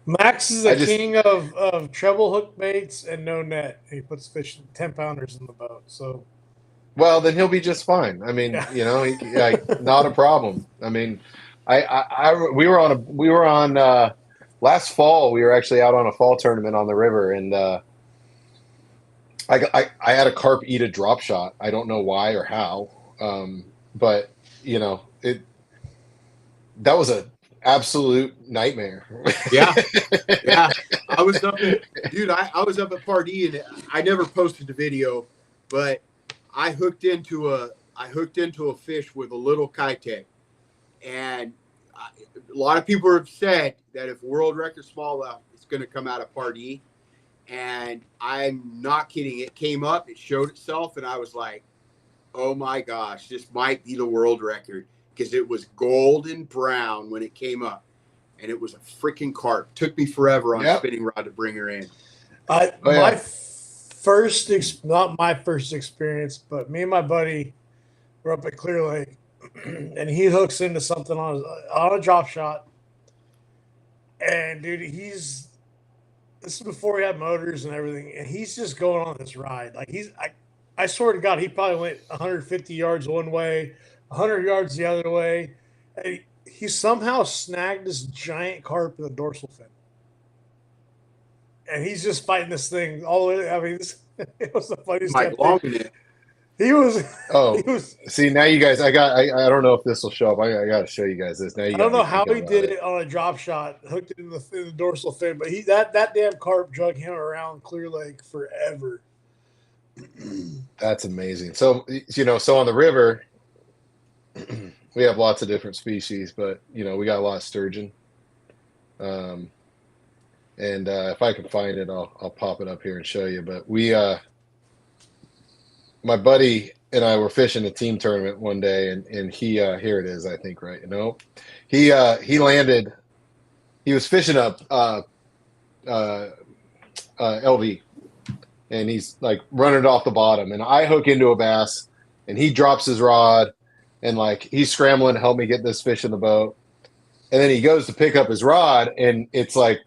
Max is king of treble hook baits and no net. He puts fish 10-pounders in the boat. So, well, then he'll be just fine. I mean, not a problem. I mean, we were on last fall. We were actually out on a fall tournament on the river, and I had a carp eat a drop shot. I don't know why or how, but that was a absolute nightmare. Yeah. I was up at Pardee, and I never posted the video, but I hooked into a fish with a little Kitech, and a lot of people have said that if world record smallmouth, it's going to come out of Pardee, and I'm not kidding. It came up, it showed itself, and I was like, oh my gosh, this might be the world record, because it was golden brown when it came up. and it was a freaking carp. Took me forever on spinning rod to bring her in. My first, not my first experience, but me and my buddy were up at Clear Lake, and he hooks into something on a drop shot. And dude, this is before he had motors and everything, and he's just going on this ride. Like I swear to God, he probably went 150 yards one way, 100 yards the other way. And he somehow snagged this giant carp in the dorsal fin. And he's just fighting this thing all the way. I mean, it was the funniest thing. He was. Oh, see, now you guys, I don't know if this will show up. I got to show you guys this. Now I don't know how he did it on a drop shot, hooked it in the dorsal fin, but that damn carp drug him around Clear Lake forever. That's amazing. So, so on the river, we have lots of different species, but, we got a lot of sturgeon. And if I can find it, I'll pop it up here and show you. But my buddy and I were fishing a team tournament one day, and he here it is, I think, right? He landed. He was fishing up LV, and he's like running it off the bottom, and I hook into a bass, and he drops his rod, and like he's scrambling to help me get this fish in the boat, and then he goes to pick up his rod, and it's like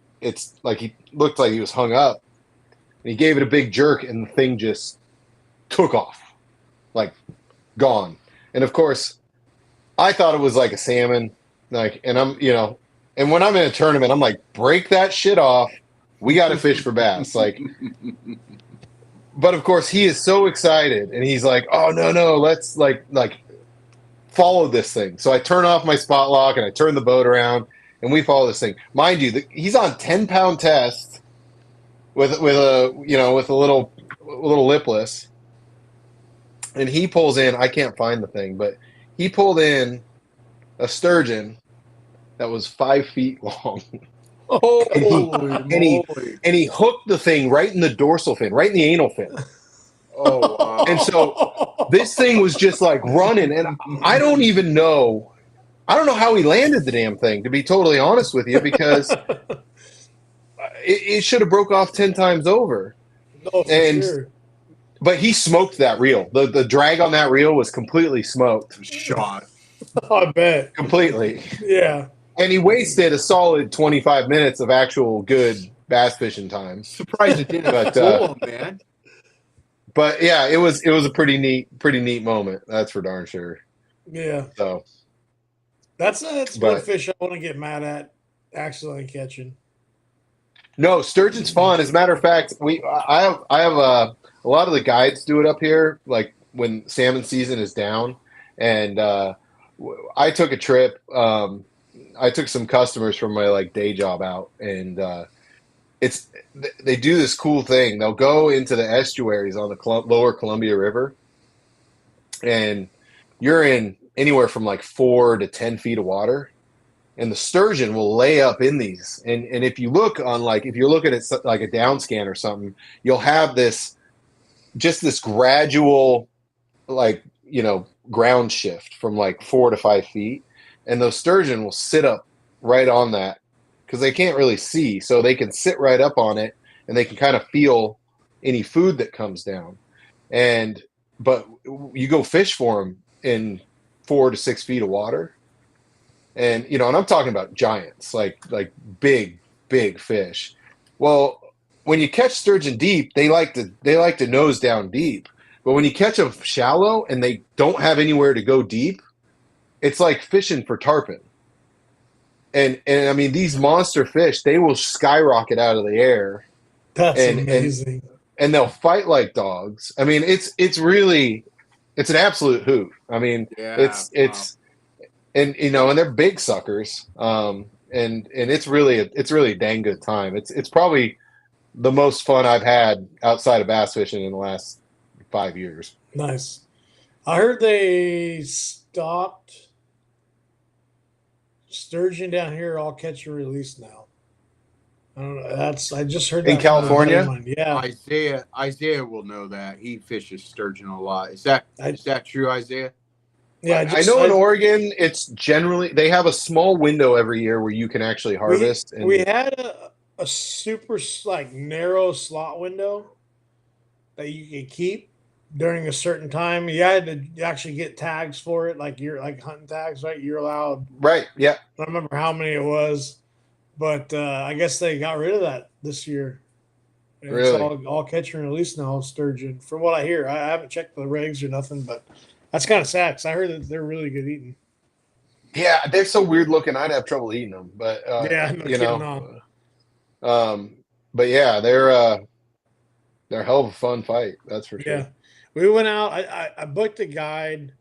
he looked like he was hung up, and he gave it a big jerk, and the thing just took off, like gone. And of course, I thought it was like a salmon, and I'm, and when I'm in a tournament, I'm like, break that shit off. We got to fish for bass. But of course he is so excited, and he's like, oh no, let's like follow this thing. So I turn off my spot lock and I turn the boat around, and we follow this thing. Mind you, he's on 10-pound test with a little lipless. And he pulls in, I can't find the thing, but he pulled in a sturgeon that was 5 feet long. And he hooked the thing right in the dorsal fin, right in the anal fin. Oh, wow. And so this thing was just like running, and I don't know how he landed the damn thing, to be totally honest with you, because it should have broke off 10 times over. No, for sure. But he smoked that reel. The drag on that reel was completely smoked. Shot. I bet. Completely. Yeah. And he wasted a solid 25 minutes of actual good bass fishing time. Surprised it didn't fool him, man. But yeah, it was a pretty neat moment. That's for darn sure. Yeah. So that's one fish I want to get mad at accidentally catching. No, sturgeon's fun. As a matter of fact, I have a lot of the guides do it up here, like when salmon season is down. And I took a trip. I took some customers from my day job out, and they do this cool thing. They'll go into the estuaries on the lower Columbia River, and you're in anywhere from 4 to 10 feet of water. And the sturgeon will lay up in these. And if you look on if you're looking at like a down scan or something, you'll have this gradual ground shift from 4 to 5 feet. And those sturgeon will sit up right on that because they can't really see. So they can sit right up on it, and they can kind of feel any food that comes down. But you go fish for them in 4 to 6 feet of water. And, and I'm talking about giants, like big fish. Well, when you catch sturgeon deep, they like to nose down deep. But when you catch them shallow and they don't have anywhere to go deep, it's like fishing for tarpon. And I mean, these monster fish, they will skyrocket out of the air. That's amazing. And they'll fight like dogs. I mean, it's an absolute hoot. I mean, it's and they're big suckers. And it's really a dang good time. It's probably the most fun I've had outside of bass fishing in the last 5 years. Nice. I heard they stopped sturgeon down here all catch and release now. I don't know. I just heard that in California. Yeah, Isaiah will know that. He fishes sturgeon a lot. Is that true, Isaiah? Yeah, I know in Oregon, it's generally they have a small window every year where you can actually harvest. we had a super like narrow slot window that you could keep during a certain time. You had to actually get tags for it, like you're like hunting tags, right? You're allowed. Right. Yeah. I don't remember how many it was, but I guess they got rid of that this year. And it's Really. all catch and release now, sturgeon. From what I hear, I haven't checked the regs or nothing, but that's kind of sad because I heard that they're really good eating. Yeah, they're so weird looking. I'd have trouble eating them, but Yeah, no you kidding, know, no. but yeah, they're a hell of a fun fight. That's for sure. Yeah, we went out. I booked a guide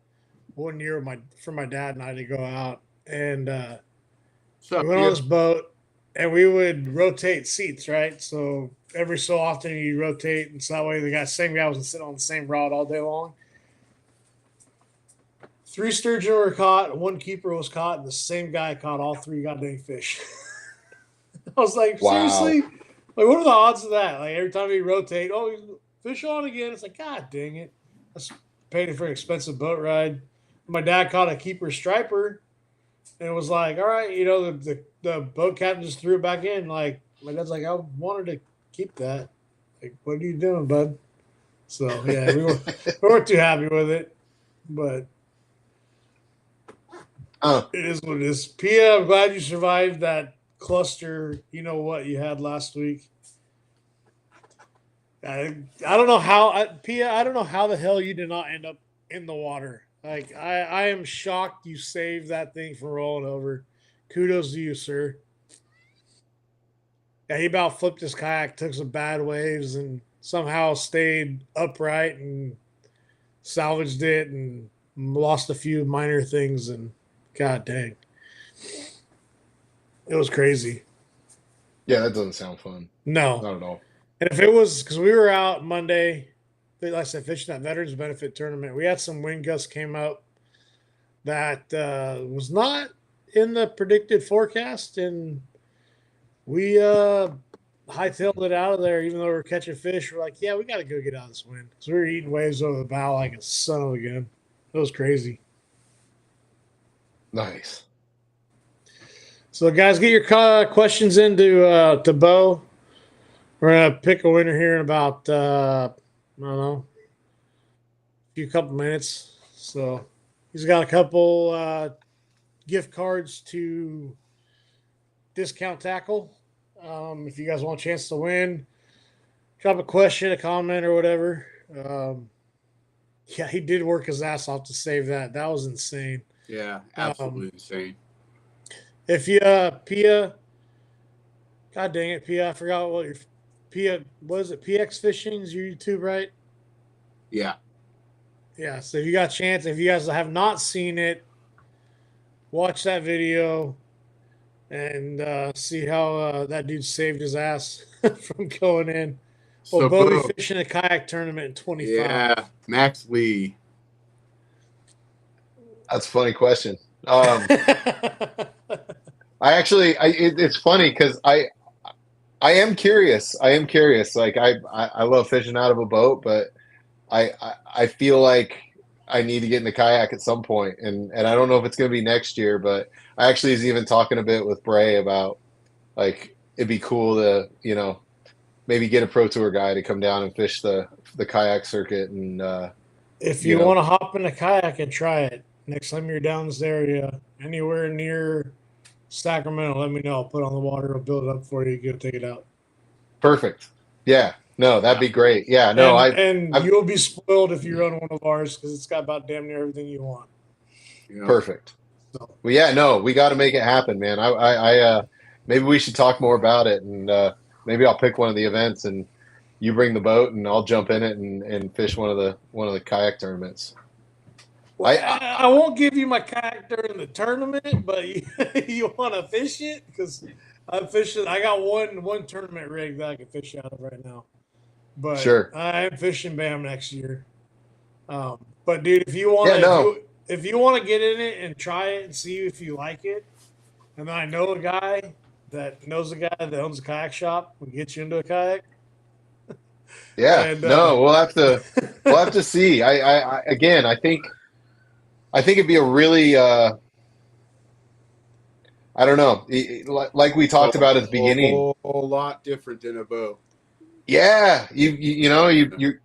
one year for my dad and I to go out, and we went on this boat, and we would rotate seats, right? So every so often you rotate, and so that way the same guy wasn't sitting on the same rod all day long. 3 sturgeon were caught, 1 keeper was caught, and the same guy caught all 3 goddamn fish. I was like, Wow. seriously? Like, what are the odds of that? Like, every time you rotate, fish on again. It's like, God dang it. That's paying for an expensive boat ride. My dad caught a keeper striper, and it was like, all right, the boat captain just threw it back in. Like, my dad's like, I wanted to keep that. Like, what are you doing, bud? So, yeah, we weren't too happy with it, but it is what it is. Pia, I'm glad you survived that cluster. You know what you had last week. I don't know how, Pia. I don't know how the hell you did not end up in the water. Like I am shocked you saved that thing from rolling over. Kudos to you, sir. Yeah, he about flipped his kayak, took some bad waves, and somehow stayed upright and salvaged it, and lost a few minor things. And God dang, it was crazy. Yeah, that doesn't sound fun. No, not at all. And if it was because we were out Monday, like I said, fishing that Veterans Benefit tournament, we had some wind gusts came up that was not in the predicted forecast, and we hightailed it out of there. Even though we were catching fish, we're like, yeah, we got to go get out of this wind. So we were eating waves over the bow like a son of a gun. It was crazy. Nice. So, guys, get your questions into to Beau. We're gonna pick a winner here in about I don't know, a couple minutes. So he's got a couple gift cards to Discount Tackle. If you guys want a chance to win, drop a question, a comment, or whatever. Yeah, he did work his ass off to save that. That was insane. Yeah, absolutely insane. If you Pia, God dang it, Pia, I forgot what your Pia, what is it? PX Fishing is your YouTube, right? Yeah. Yeah. So if you got a chance, if you guys have not seen it, watch that video and see how that dude saved his ass from going in. Well, Beau fishing a kayak tournament in 25. Yeah, Max Lee. That's a funny question. It's funny because I am curious. Like I love fishing out of a boat, but I feel like I need to get in the kayak at some point, and I don't know if it's going to be next year. But I actually was even talking a bit with Bray about like it'd be cool to maybe get a pro tour guy to come down and fish the kayak circuit. And if you want to hop in a kayak and try it next time you're down this area, anywhere near Sacramento, let me know. I'll put it on the water. I'll build it up for you. Go take it out. Perfect. Yeah. No, that'd be great. Yeah. No, and you'll be spoiled if you run one of ours because it's got about damn near everything you want. Perfect. So. Well, yeah. No, we got to make it happen, man. I maybe we should talk more about it, and maybe I'll pick one of the events, and you bring the boat, and I'll jump in it and fish one of the kayak tournaments. Well, I won't give you my kayak during the tournament, but you want to fish it because I'm fishing. I got one tournament rig that I can fish out of right now, but sure. I'm fishing BAM next year. But dude, if you want if you want to get in it and try it and see if you like it, and then I know a guy that knows a guy that owns a kayak shop, will get you into a kayak. Yeah, we'll have to see. I think. I think it'd be a really, I don't know, like we talked about at the beginning. A whole lot different than a bow. Yeah, you're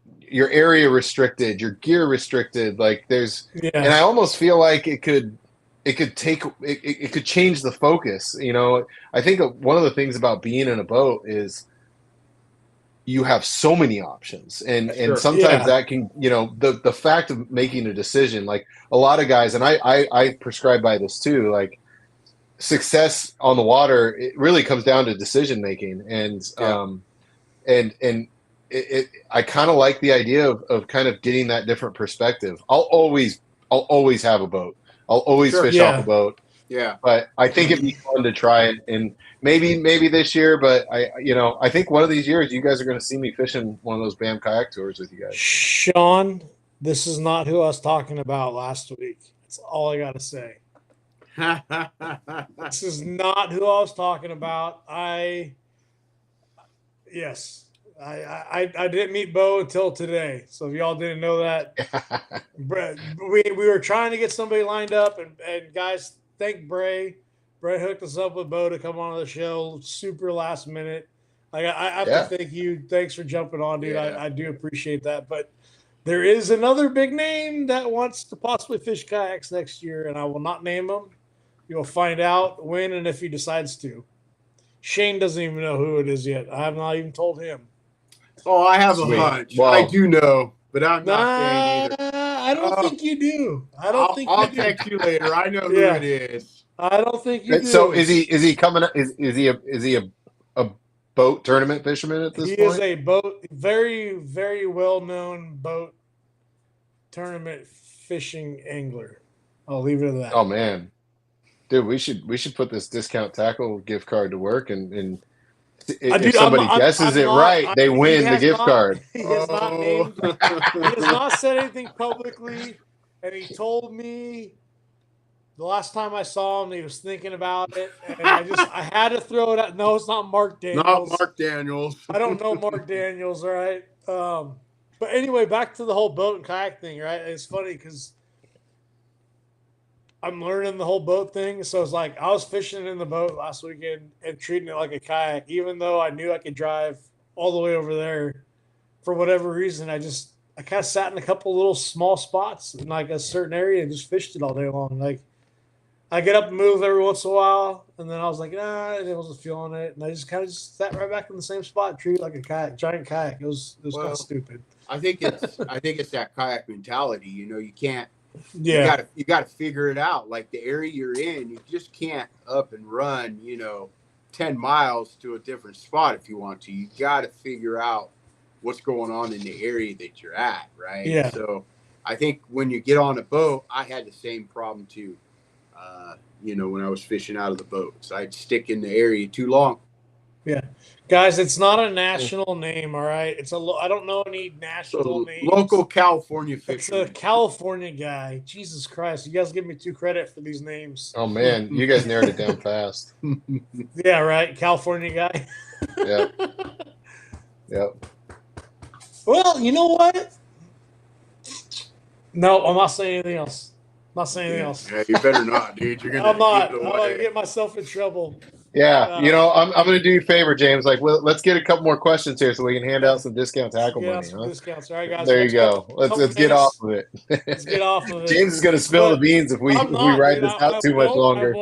area restricted, you're gear restricted. Like and I almost feel like it could change the focus. I think one of the things about being in a boat is you have so many options, and Sure. sometimes that can, the fact of making a decision, like a lot of guys, and I prescribe by this too, like success on the water, it really comes down to decision making, and I kind of like the idea of kind of getting that different perspective. I'll always have a boat. I'll always fish off a boat. Yeah. But I think it'd be fun to try it, and maybe this year. But I think one of these years you guys are going to see me fishing one of those BAM kayak tours with you guys. Sean, this is not who I was talking about last week. That's all I got to say. This is not who I was talking about. I didn't meet Beau until today. So if y'all didn't know that, we were trying to get somebody lined up, and guys, thank Bray. Bray hooked us up with Beau to come on the show super last minute. Like I have to thank you. Thanks for jumping on, dude. Yeah. I do appreciate that. But there is another big name that wants to possibly fish kayaks next year, and I will not name him. You'll find out when and if he decides to. Shane doesn't even know who it is yet. I have not even told him. Oh, I have a hunch. Well, I do know, but I'm not saying either. I don't think you do. I'll text you later. I know who it is. I don't think you do. So is he coming? Is he a boat tournament fisherman at this point? He is a boat, very, very well known boat tournament fishing angler. I'll leave it at that. Oh man, dude, we should put this discount tackle gift card to work, and if somebody guesses it right, they win the gift card. He has not named. He has not said anything publicly, and he told me the last time I saw him, he was thinking about it, and I had to throw it out. No, it's not Mark Daniels. Not Mark Daniels. I don't know Mark Daniels, right? But anyway, back to the whole boat and kayak thing, right? It's funny because I'm learning the whole boat thing. So it's like I was fishing in the boat last weekend and treating it like a kayak, even though I knew I could drive all the way over there. For whatever reason, I kind of sat in a couple little small spots in like a certain area and just fished it all day long. Like I get up and move every once in a while, and then I was like, nah, I wasn't feeling it, and I just kind of sat right back in the same spot, treated like a kayak, giant kayak. It was kind of stupid. I think it's that kayak mentality. You can't. Yeah, you got to figure it out. Like the area you're in, you just can't up and run 10 miles to a different spot if you want to. You got to figure out what's going on in the area that you're at, right? Yeah. So I think when you get on a boat, I had the same problem too. When I was fishing out of the boats, I'd stick in the area too long. Yeah, guys, it's not a national name, all right? I don't know any national names. Local California fisherman. It's a California guy. Jesus Christ, you guys give me too credit for these names. Oh man, you guys narrowed it down fast. Yeah, right, California guy. Yeah. Yep. Well, you know what? No, I'm not saying anything else. Not saying anything else. Yeah, you better not, dude. You're gonna. I'm not. I'm gonna get myself in trouble. Yeah, I'm going to do you a favor, James. Like, let's get a couple more questions here so we can hand out some discount tackle money. Huh? Discounts. All right, guys. There you go. Let's get off of it. Let's get off of it. James is going to spill the beans if we ride this out too much longer.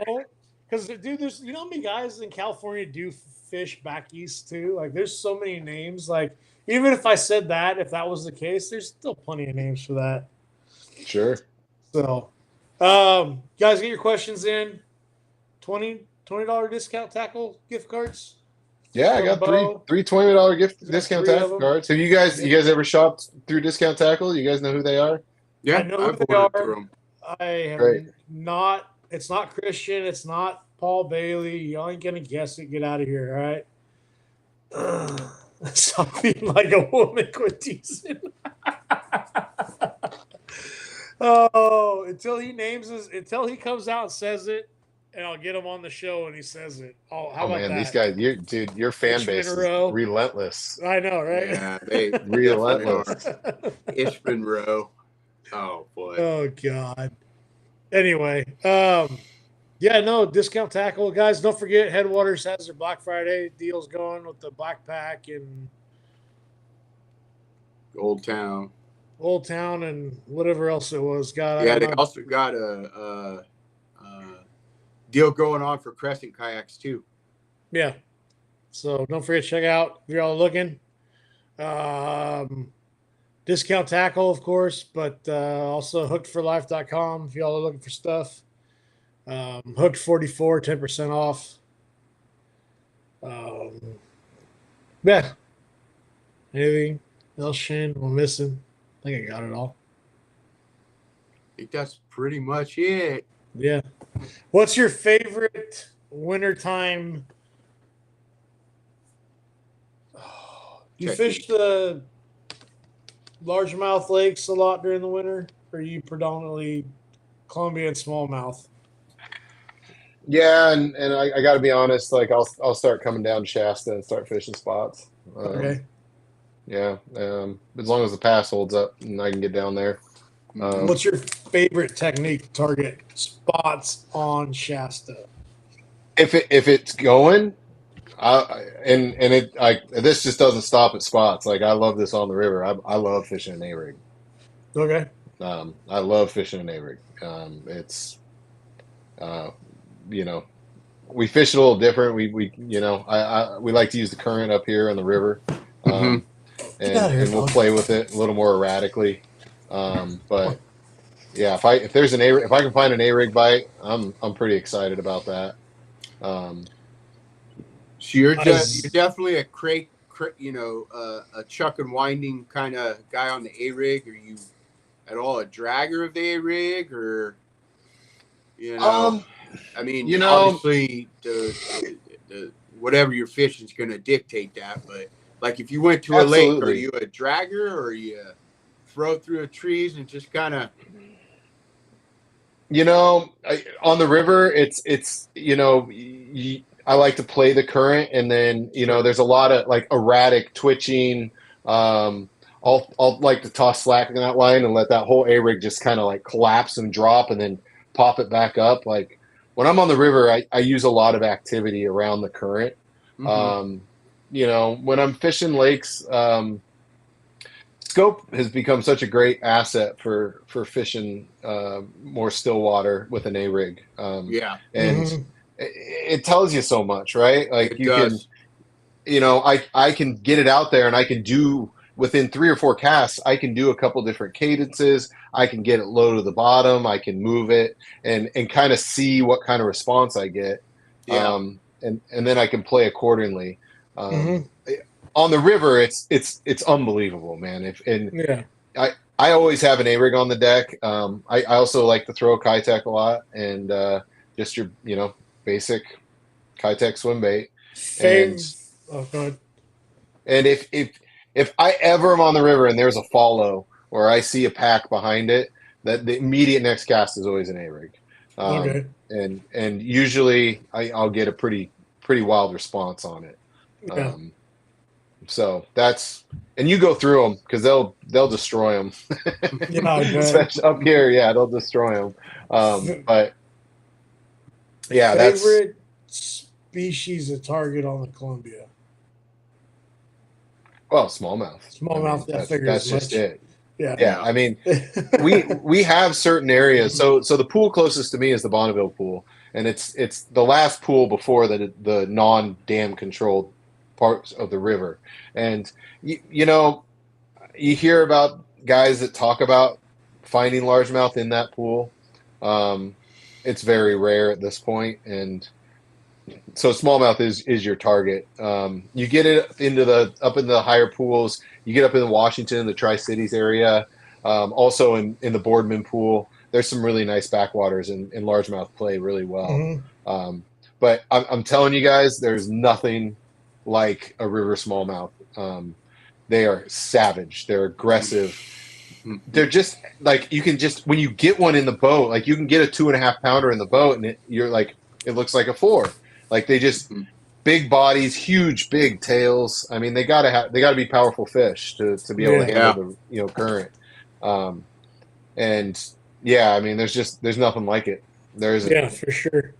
Because, dude, there's how many guys in California do fish back east too? Like, there's so many names. Like, even if I said that, if that was the case, there's still plenty of names for that. Sure. So, guys, get your questions in. $20 discount tackle gift cards. Yeah, I got three $20 discount tackle cards. Have you guys ever shopped through Discount Tackle? You guys know who they are? Yeah, I know who they are. I have not. It's not Christian. It's not Paul Bailey. You ain't gonna guess it. Get out of here, all right? Stop being like a woman. Quit teasing. Oh, until he comes out and says it, and I'll get him on the show and he says it. Oh, how about that? These guys, your fan base is relentless. I know, right? Yeah, they relentless. Ishman Row. Oh boy. Oh God. Anyway, yeah, no, discount tackle. Guys, don't forget Headwaters has their Black Friday deals going with the Black Pack and Old Town. Old Town and whatever else it was. God, Yeah, they also got a deal going on for crescent kayaks too. Yeah. So don't forget to check out if you're all looking. Discount tackle, of course, but also hookedforlife.com if y'all are looking for stuff. Hooked 44, 10% off. Yeah. Anything else, Shane? I'm missing. I think I got it all. I think that's pretty much it. Yeah. What's your favorite wintertime? Do you fish the largemouth lakes a lot during the winter? Or are you predominantly Columbia and smallmouth? Yeah, and I got to be honest. Like I'll start coming down Shasta and start fishing spots. Okay. Yeah, as long as the pass holds up and I can get down there. What's your favorite technique to target spots on Shasta? If it's going, this just doesn't stop at spots. Like I love this on the river. I love fishing an A-rig. Okay. I love fishing an A-rig. It's you know, we fish it a little different. We we like to use the current up here on the river, and we'll play with it a little more erratically. But yeah, if I can find an A-rig bite, I'm pretty excited about that. So you're definitely a a chuck and winding kind of guy on the A-rig. Are you at all a dragger of the A-rig, or I mean, obviously the whatever you're fishing is going to dictate that. But like, if you went to a lake, are you a dragger or are you throw through the trees and just kind of? On the river, I like to play the current, and then there's a lot of like erratic twitching. I'll like to toss slack in that line and let that whole A-rig just kind of like collapse and drop, and then pop it back up. Like when I'm on the river, I use a lot of activity around the current. When I'm fishing lakes, scope has become such a great asset for fishing more still water with an A-rig. And it tells you so much, right? Like I can get it out there and I can do within 3 or 4 casts, I can do a couple different cadences. I can get it low to the bottom. I can move it and kind of see what kind of response I get. And then I can play accordingly. On the river, it's unbelievable, man. I always have an A-rig on the deck. I also like to throw Kitech a lot, and just your basic Kitech swim bait. And if I ever am on the river and there's a follow or I see a pack behind it, that the immediate next cast is always an A-rig. And usually I'll get a pretty wild response on it. So that's, and you go through them because they'll destroy them. Especially up here, they'll destroy them. But yeah, favorite species of target on the Columbia. Well, smallmouth. Smallmouth. That's just it. Yeah. I mean, we have certain areas. So the pool closest to me is the Bonneville pool, and it's the last pool before the non-dam controlled parts of the river. And you hear about guys that talk about finding largemouth in that pool. It's very rare at this point, and so smallmouth is your target. You get it up into the higher pools. You get up in the Washington, the Tri-Cities area, also in the Boardman pool. There's some really nice backwaters, and largemouth play really well. But I'm telling you guys, there's nothing like a river smallmouth. They are savage. They're aggressive. They're just like, you can just, when you get one in the boat, like you can get a 2.5 pounder in the boat, and you're like, it looks like a 4. Like they just big bodies, huge, big tails. I mean, they gotta be powerful fish to be able to handle the current. And Yeah, I mean, there's nothing like it. There isn't. Yeah, for sure.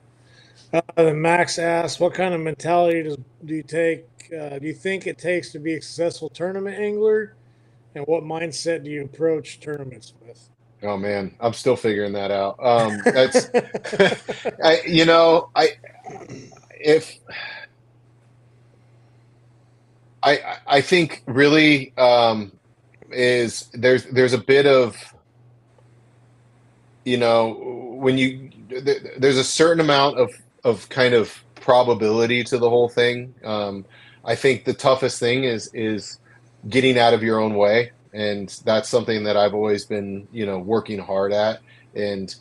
The Max asks, what kind of mentality do you take? Do you think it takes to be a successful tournament angler? And what mindset do you approach tournaments with? Oh man, I'm still figuring that out. That's I you know, if I think really is there's a bit of, when there's a certain amount of kind of probability to the whole thing. I think the toughest thing is getting out of your own way, and that's something that I've always been, working hard at. And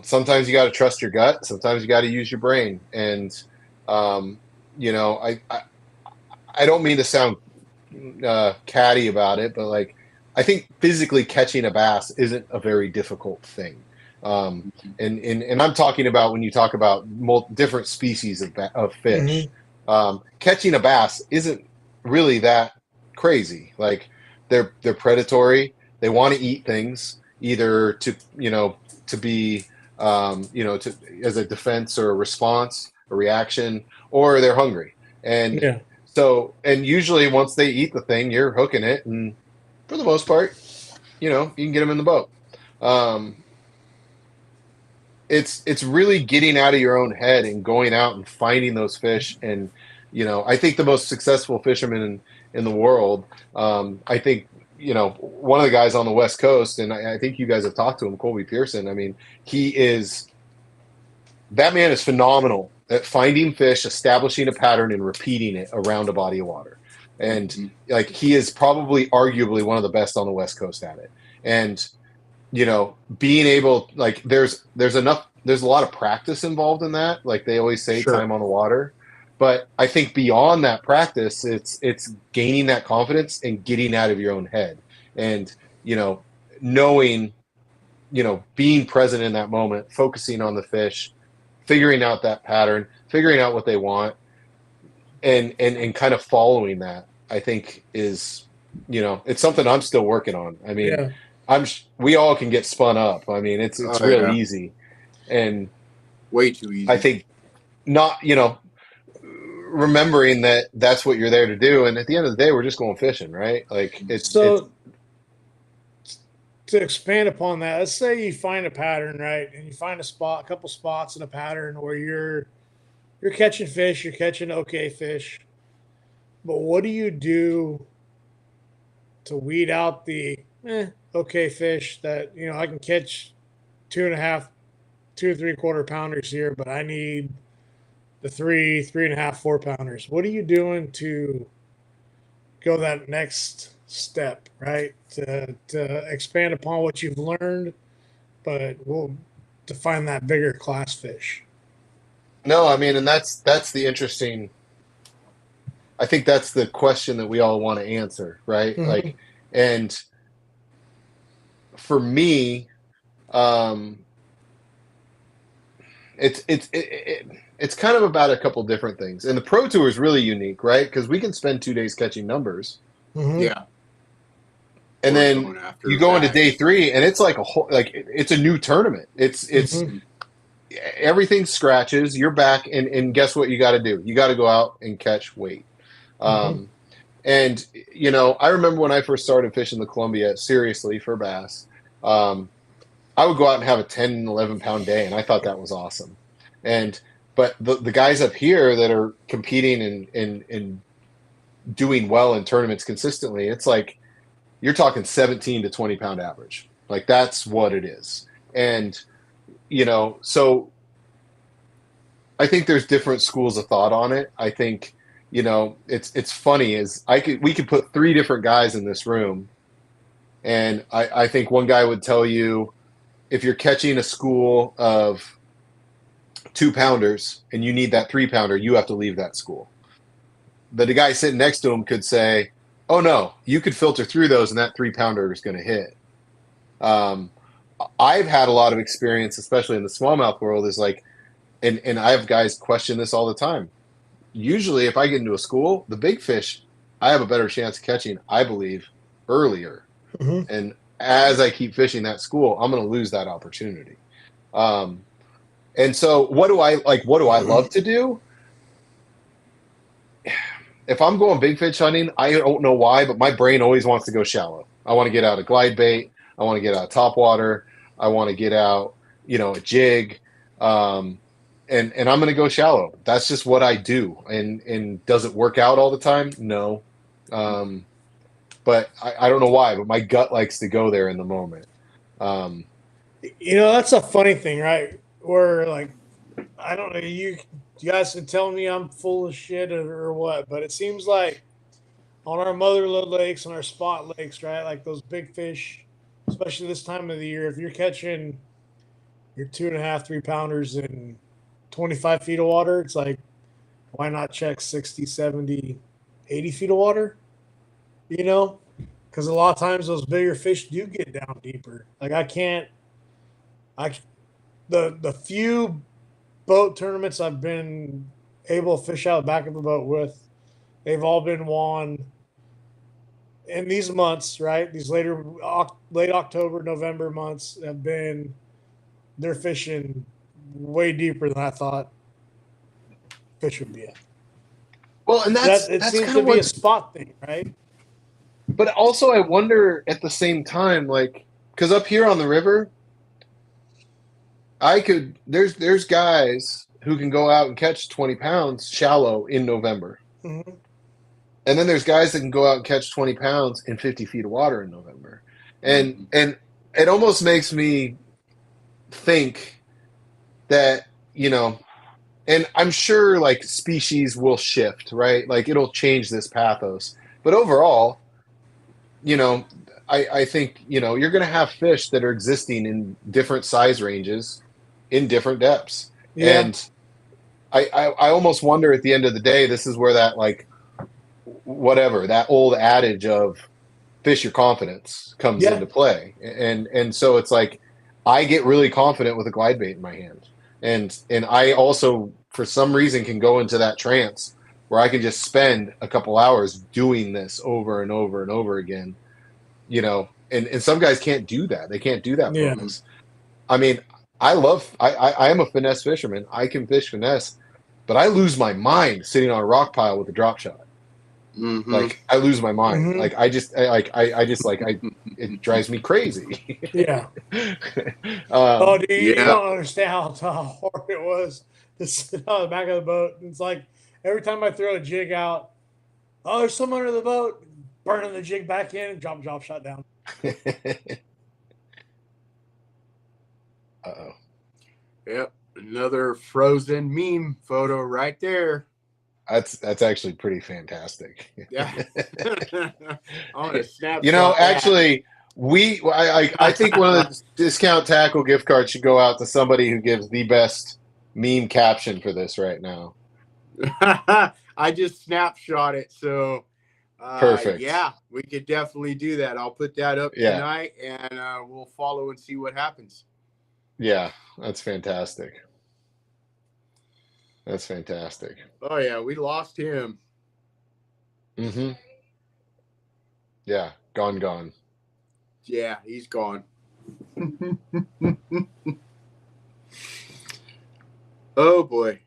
sometimes you got to trust your gut, sometimes you got to use your brain. And um, I don't mean to sound catty about it, but like, I think physically catching a bass isn't a very difficult thing. Um, and I'm talking about when you talk about different species of fish. Hmm. Catching a bass isn't really that crazy. Like, they're predatory. They want to eat things, either to be to as a defense or a response, a reaction, or they're hungry. And Yeah. so, and usually once they eat the thing, you're hooking it, and for the most part, you can get them in the boat. Um, it's really getting out of your own head and going out and finding those fish. And I think the most successful fishermen in the world, I think, one of the guys on the West Coast, and I think you guys have talked to him, Colby Pearson. I mean, that man is phenomenal at finding fish, establishing a pattern, and repeating it around a body of water. And like, he is probably arguably one of the best on the West Coast at it. And being able, like, there's a lot of practice involved in that. Like they always say, Sure. time on the water. But I think beyond that practice, it's gaining that confidence and getting out of your own head, and knowing, being present in that moment, focusing on the fish, figuring out that pattern, figuring out what they want, and kind of following that. I think is, it's something I'm still working on. I mean, Yeah. we all can get spun up. I mean, it's Oh, real yeah. easy. And Way too easy. I think, not, remembering that that's what you're there to do. And at the end of the day, we're just going fishing, right? Like, it's So to expand upon that, let's say you find a pattern, right? And you find a couple spots in a pattern where you're catching fish, you're catching okay fish. But what do you do to weed out the okay fish that, I can catch 2.5, 2 3/4 pounders here, but I need the 3.5, 4 pounders. What are you doing to go that next step, right? To expand upon what you've learned, but to find that bigger class fish. No, I mean, and that's the interesting. I think that's the question that we all want to answer, right? Mm-hmm. Like, and for me, um, it's kind of about a couple different things. And the Pro Tour is really unique, right? Because we can spend 2 days catching numbers, Mm-hmm. Yeah. and Or then going after you go into that. day 3, and it's like it's a new tournament. It's Mm-hmm. everything scratches. You're back, and guess what you got to do? You got to go out and catch weight. Mm-hmm. Um, and I remember when I first started fishing the Columbia seriously for bass. I would go out and have a 10, 11 pound day, and I thought that was awesome. But the guys up here that are competing and doing well in tournaments consistently, it's like you're talking 17 to 20 pound average. Like, that's what it is. And so I think there's different schools of thought on it. I think it's funny is we could put 3 different guys in this room, and I think one guy would tell you, if you're catching a school of 2 pounders and you need that 3 pounder, you have to leave that school. But the guy sitting next to him could say, oh no, you could filter through those and that 3 pounder is going to hit. I've had a lot of experience, especially in the smallmouth world, is like, and I have guys question this all the time. Usually if I get into a school, the big fish, I have a better chance of catching, I believe, earlier. Mm-hmm. And as I keep fishing that school, I'm going to lose that opportunity. And so what do I love to do? If I'm going big fish hunting, I don't know why, but my brain always wants to go shallow. I want to get out a glide bait. I want to get out top water. I want to get out, a jig. And I'm going to go shallow. That's just what I do. And does it work out all the time? No. But I don't know why, but my gut likes to go there in the moment. That's a funny thing, right? Where like, I don't know, you guys can tell me I'm full of shit or what, but it seems like on our motherlode lakes, on our spot lakes, right? Like those big fish, especially this time of the year, if you're catching your 2.5, 3 pounders in 25 feet of water, it's like, why not check 60, 70, 80 feet of water? Because a lot of times those bigger fish do get down deeper. Like the few boat tournaments I've been able to fish out the back of the boat with, they've all been won in these months, right? These late October, November months they're fishing way deeper than I thought fish would be at. Well, and It that's seems kind to of be a what. spot thing, right? But also, I wonder at the same time, like, because up here on the river, there's guys who can go out and catch 20 pounds shallow in November. Mm-hmm. And then there's guys that can go out and catch 20 pounds in 50 feet of water in November. And it almost makes me think that, and I'm sure like species will shift, right? Like it'll change this pathos. But overall, I think, you're going to have fish that are existing in different size ranges in different depths. Yeah. And I almost wonder at the end of the day, this is where that like, whatever, that old adage of fish your confidence comes into play. And so it's like, I get really confident with a glide bait in my hand. And I also, for some reason, can go into that trance where I can just spend a couple hours doing this over and over and over again, and some guys can't do that. They can't do that focus. I mean, I am a finesse fisherman. I can fish finesse, but I lose my mind sitting on a rock pile with a drop shot. Mm-hmm. Like I lose my mind. Mm-hmm. Like it drives me crazy. Yeah. Dude, you don't understand how hard it was to sit on the back of the boat. It's like every time I throw a jig out, there's someone under the boat, burning the jig back in, and drop shot down. Uh-oh. Yep. Another frozen meme photo right there. That's actually pretty fantastic. Yeah. I want to snap. Actually, I think one of the discount tackle gift cards should go out to somebody who gives the best meme caption for this right now. I just snapshot it, so perfect. Yeah, we could definitely do that. I'll put that up tonight, and we'll follow and see what happens. Yeah, that's fantastic. That's fantastic. Oh yeah, we lost him. Mm-hmm. Yeah, gone. Yeah, he's gone. Oh boy.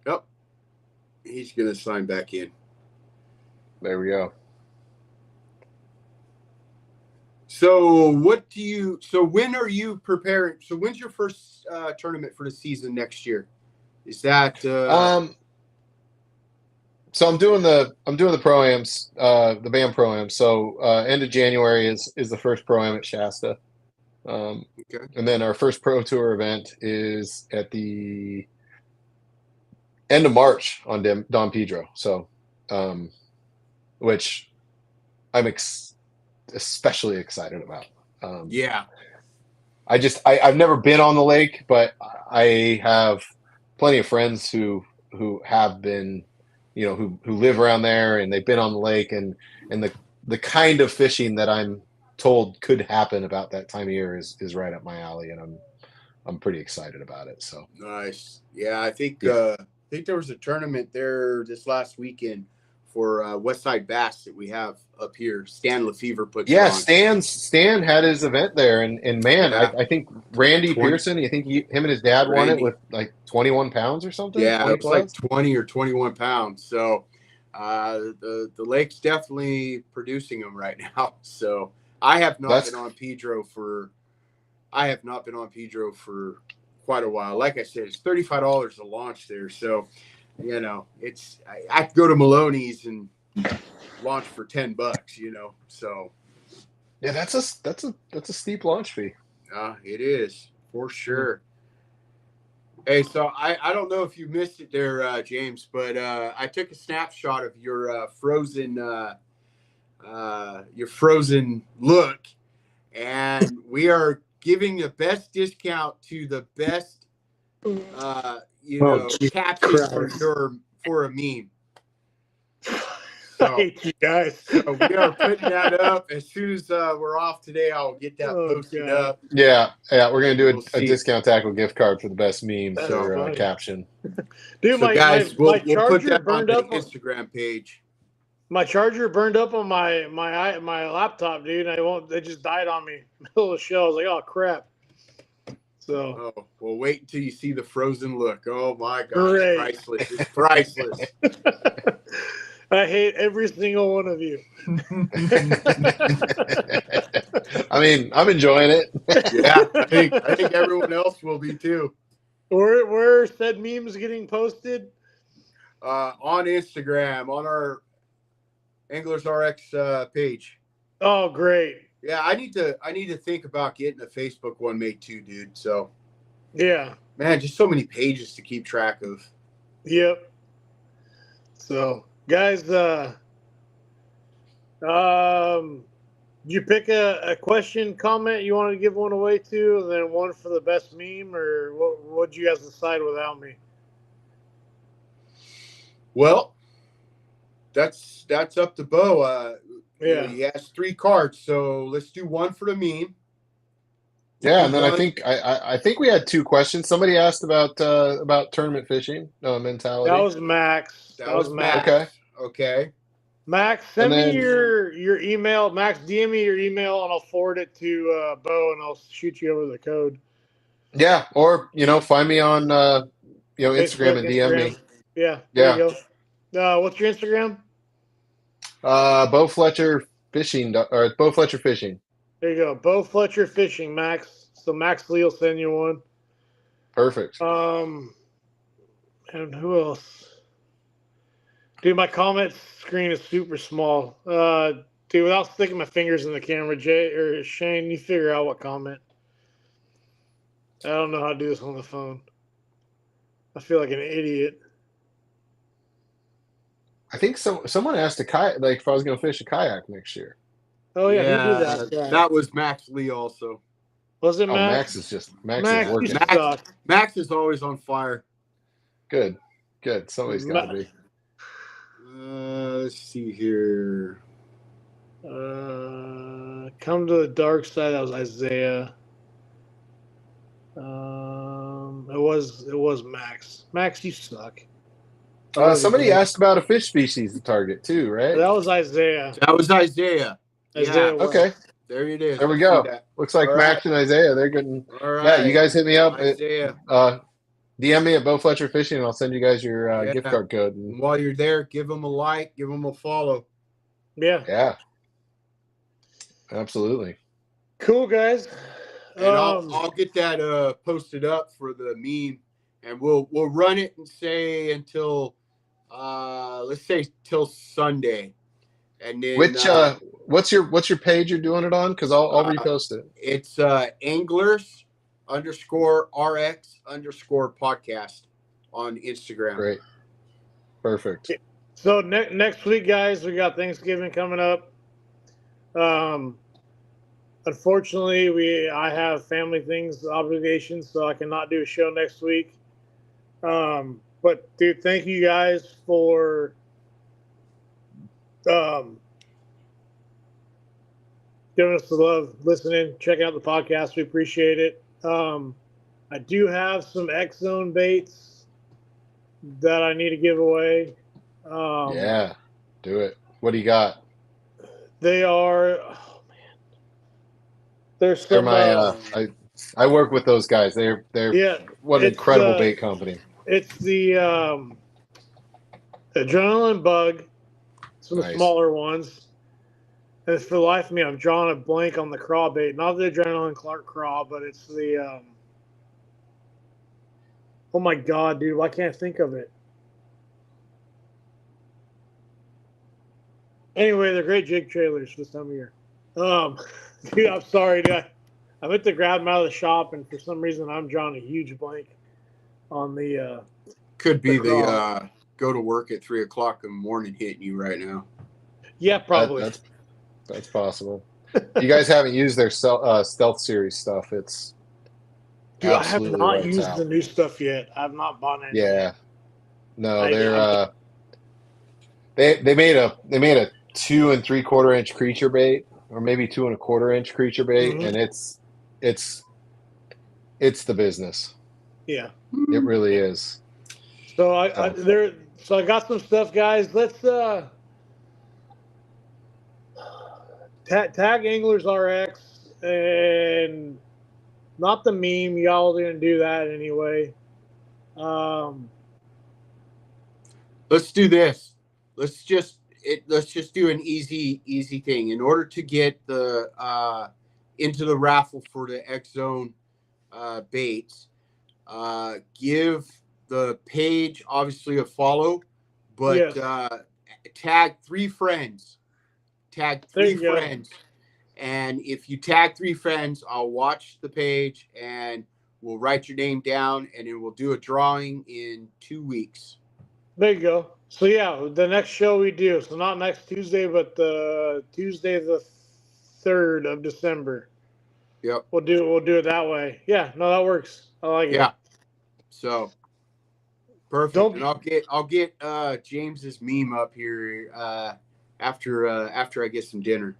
Yep. He's gonna sign back in. There we go. So when are you preparing? So when's your first tournament for the season next year? Is that so I'm doing the pro-ams, the BAM pro-am. So end of January is the first pro-am at Shasta. Okay. And then our first pro tour event is at the end of March on Don Pedro. So which I'm especially excited about. Yeah. I've never been on the lake, but I have plenty of friends who have been, who live around there, and they've been on the lake, and the kind of fishing that I'm told could happen about that time of year is right up my alley, and I'm pretty excited about it. So nice. Yeah, I think there was a tournament there this last weekend for Westside Bass that we have up here. Stan Lefevre puts Yeah, it on. Stan had his event there, and man, Yeah. I think Randy 20 Pearson, I think him and his dad won it Randy. with like 21 pounds or something. Yeah, 20 it was like plus. 20 or 21 pounds. So the lake's definitely producing them right now. So I have not been on Pedro for quite a while. Like I said, it's $35 to launch there. So, you know, I could go to Maloney's and launch for $10, you know. So Yeah, that's a steep launch fee. it is for sure. Hey, so I don't know if you missed it there, James, but I took a snapshot of your frozen look, and we are giving the best discount to the best caption for a meme. So, hate you guys. So we are putting that up as soon as we're off today. I'll get that posted up. Yeah, we're gonna do a discount tackle gift card for the best meme for caption. Dude, so guys, we'll put that burned on up the Instagram page. My charger burned up on my laptop, dude. It just died on me in the middle of the show. I was like, oh crap. So well, wait until you see the frozen look. Oh my gosh, great. Priceless! It's priceless. I hate every single one of you. I mean, I'm enjoying it. Yeah, I think everyone else will be too. Where said memes getting posted? On Instagram, on our Anglers RX page. Oh, great. Yeah, I need to think about getting a Facebook one made too, dude. So yeah, man, just so many pages to keep track of. Yep. So guys, you pick a question, comment you want to give one away to, and then one for the best meme, or what'd you guys decide without me? Well, that's up to Beau. Yeah, he has 3 cards, so let's do one for the meme. Yeah, and then I think we had 2 questions. Somebody asked about tournament fishing mentality. That was Max. That was Max. Okay. Max, send me your email. Max, DM me your email, and I'll forward it to Beau, and I'll shoot you over the code. Yeah, or find me on Instagram and DM me. Yeah, there you go. What's your Instagram? Beau Fletcher Fishing or Beau Fletcher Fishing. There you go, Beau Fletcher Fishing, Max. So Max Lee will send you one. Perfect. And who else? Dude, my comment screen is super small. Dude, without sticking my fingers in the camera, Jay or Shane, you figure out what comment. I don't know how to do this on the phone. I feel like an idiot. I think someone asked a kayak, like if I was going to fish a kayak next year. Oh yeah, who did that? Yeah. That was Max Lee also. Was it Max? Max is working. Max is always on fire. Good. Somebody's got to be. Let's see here. Come to the dark side. That was Isaiah. It was Max. Max, you suck. Somebody asked about a fish species to target too, right? That was Isaiah. Yeah. Okay. There it is. There we go. Looks like Max and Isaiah. They're getting. All right. Yeah, you guys hit me up. Isaiah. DM me at Beau Fletcher Fishing, and I'll send you guys your gift card code. And while you're there, give them a like, give them a follow. Yeah. Yeah. Absolutely. Cool, guys. And I'll get that posted up for the meme, and we'll run it and say until let's say till Sunday, and then what's your page you're doing it on? Because I'll repost it. It's Anglers_RX_podcast on Instagram. Great. Perfect. So next week, guys, we got Thanksgiving coming up. Unfortunately, I have family things, obligations, so I cannot do a show next week. But dude, thank you guys for giving us the love, listening, checking out the podcast. We appreciate it. I do have some X-Zone baits that I need to give away. Yeah. Do it. What do you got? They are. Oh man, there's They're some. my. I work with those guys. They're Yeah, what an it's incredible bait company. it's the adrenaline bug. Some of the Nice. smaller ones. And for the life of me, I'm drawing a blank on the craw bait. Not the adrenaline Clark craw, but it's the. Oh my god, dude! Why can't I think of it? Anyway, they're great jig trailers this time of year. Dude, I'm sorry, dude. I meant to grab them out of the shop, and for some reason, I'm drawing a huge blank on the. Could be craw. the go to work at 3 o'clock in the morning hitting you right now. Yeah, probably. That's possible. You guys haven't used their Stealth Series stuff. It's Dude, I have absolutely not lights used out. the new stuff yet. I've not bought any. Yeah. No, I- they made a 2 3/4 inch creature bait, or maybe 2 1/4 inch creature bait, Mhm. and it's the business. Yeah. It really is. So I got some stuff, guys. Let's tag Anglers RX and not the meme. Y'all didn't do that anyway. Let's do this. Let's just do an easy thing. In order to get the into the raffle for the X Zone baits, give the page obviously a follow, but Yes. tag 3 friends. Tag There 3 you go. friends. And if you tag 3 friends, I'll watch the page and we'll write your name down, and then we'll do a drawing in 2 weeks. There you go. So yeah, the next show we do. So not next Tuesday, but the Tuesday the 3rd of December. Yep. We'll do it that way. Yeah, no, that works. I like it. Yeah. So perfect. Don't- And I'll get James's meme up here after I get some dinner.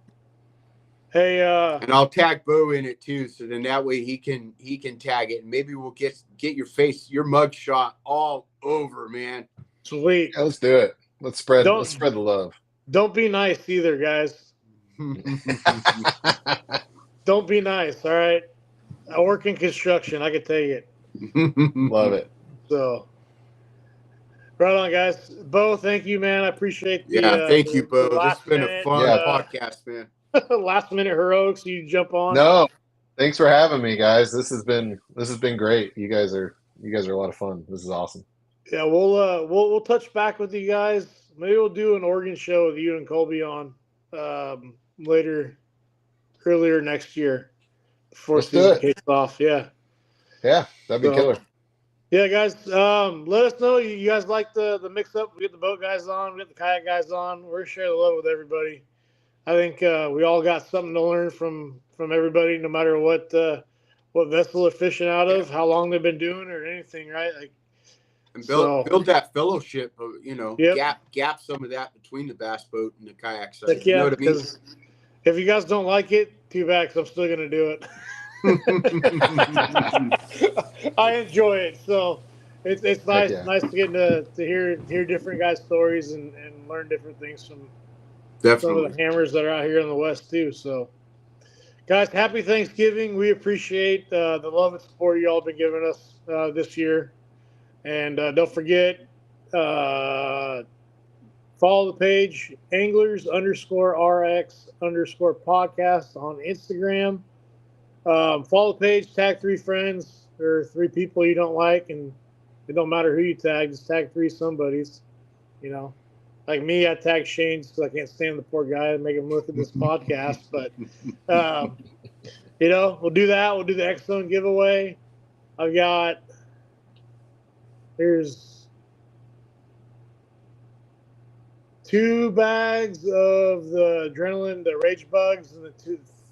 Hey, And I'll tag Beau in it too, so then that way he can tag it, and maybe we'll get your mug shot all over, man. sweet. Yeah, let's do it. Let's spread Don't- the love. Don't be nice either, guys. Don't be nice, all right? I work in construction. I can take it. Love it. So, right on, guys. Beau, thank you, man. I appreciate the thank you, Beau. the This has been a last-minute, fun Yeah. podcast, man. last minute heroics you jump on. No, thanks for having me, guys. This has been great. You guys are a lot of fun. This is awesome. Yeah, we'll touch back with you guys. Maybe we'll do an Oregon show with you and Colby on earlier next year before Let's do season it. kicks off. Yeah. Yeah, that'd be So- killer. Yeah, guys. Let us know you guys like the mix up. We get the boat guys on, we get the kayak guys on. We're sharing the love with everybody. I think we all got something to learn from everybody, no matter what vessel they're fishing out of, how long they've been doing, or anything, right? Like, And So- build that fellowship, Yep. gap some of that between the bass boat and the kayak side. like, You know yeah, what I mean? because if you guys don't like it, too bad, 'cause I'm still gonna do it. I enjoy it, so it's nice yeah. nice to get to hear different guys' stories and learn different things from some of Definitely. the hammers that are out here in the West too. So, guys, happy Thanksgiving. We appreciate the love and support you all been giving us this year, and don't forget follow the page anglers_RX_podcast on Instagram. Follow the page, tag 3 friends or 3 people you don't like, and it don't matter who you tag, just tag 3 somebodies. Like me, I tag Shane because I can't stand the poor guy and make him look at this podcast. But we'll do that. We'll do the X Zone giveaway. Here's 2 bags of the adrenaline, the rage bugs, and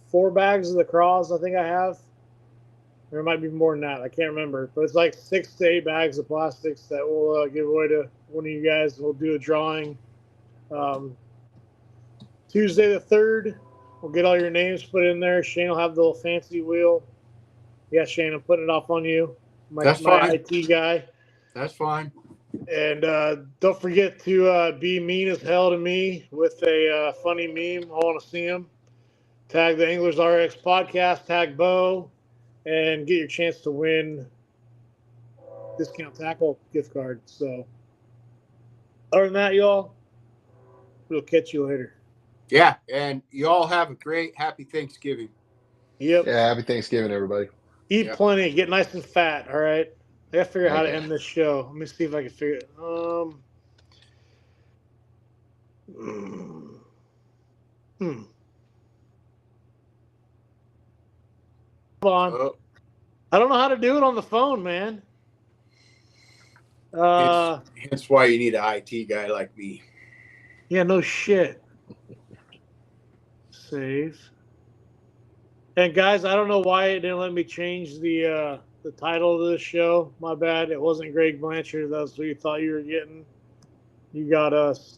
4 bags of the craws. I think I have. There might be more than that. I can't remember, but it's like 6 to 8 bags of plastics that we'll give away to one of you guys. We'll do a drawing Tuesday the 3rd. We'll get all your names put in there. Shane will have the little fancy wheel. Yeah, Shane, I'm putting it off on you. That's fine. IT guy. That's fine. And don't forget to be mean as hell to me with a funny meme. I want to see them. Tag the Anglers RX podcast, tag Beau, and get your chance to win discount tackle gift card. So, other than that, y'all, we'll catch you later. Yeah, and you all have a great, happy Thanksgiving. Yep. Yeah, happy Thanksgiving, everybody. Eat plenty. Get nice and fat. All right. I gotta figure out how to Okay. end this show. Let me see if I can figure it. Hold on. Oh, I don't know how to do it on the phone, man. that's why you need an IT guy like me. Yeah, no shit. Save. And guys, I don't know why it didn't let me change the title of this show. My bad. It wasn't Greg Blanchard. That's what you thought you were getting. You got us.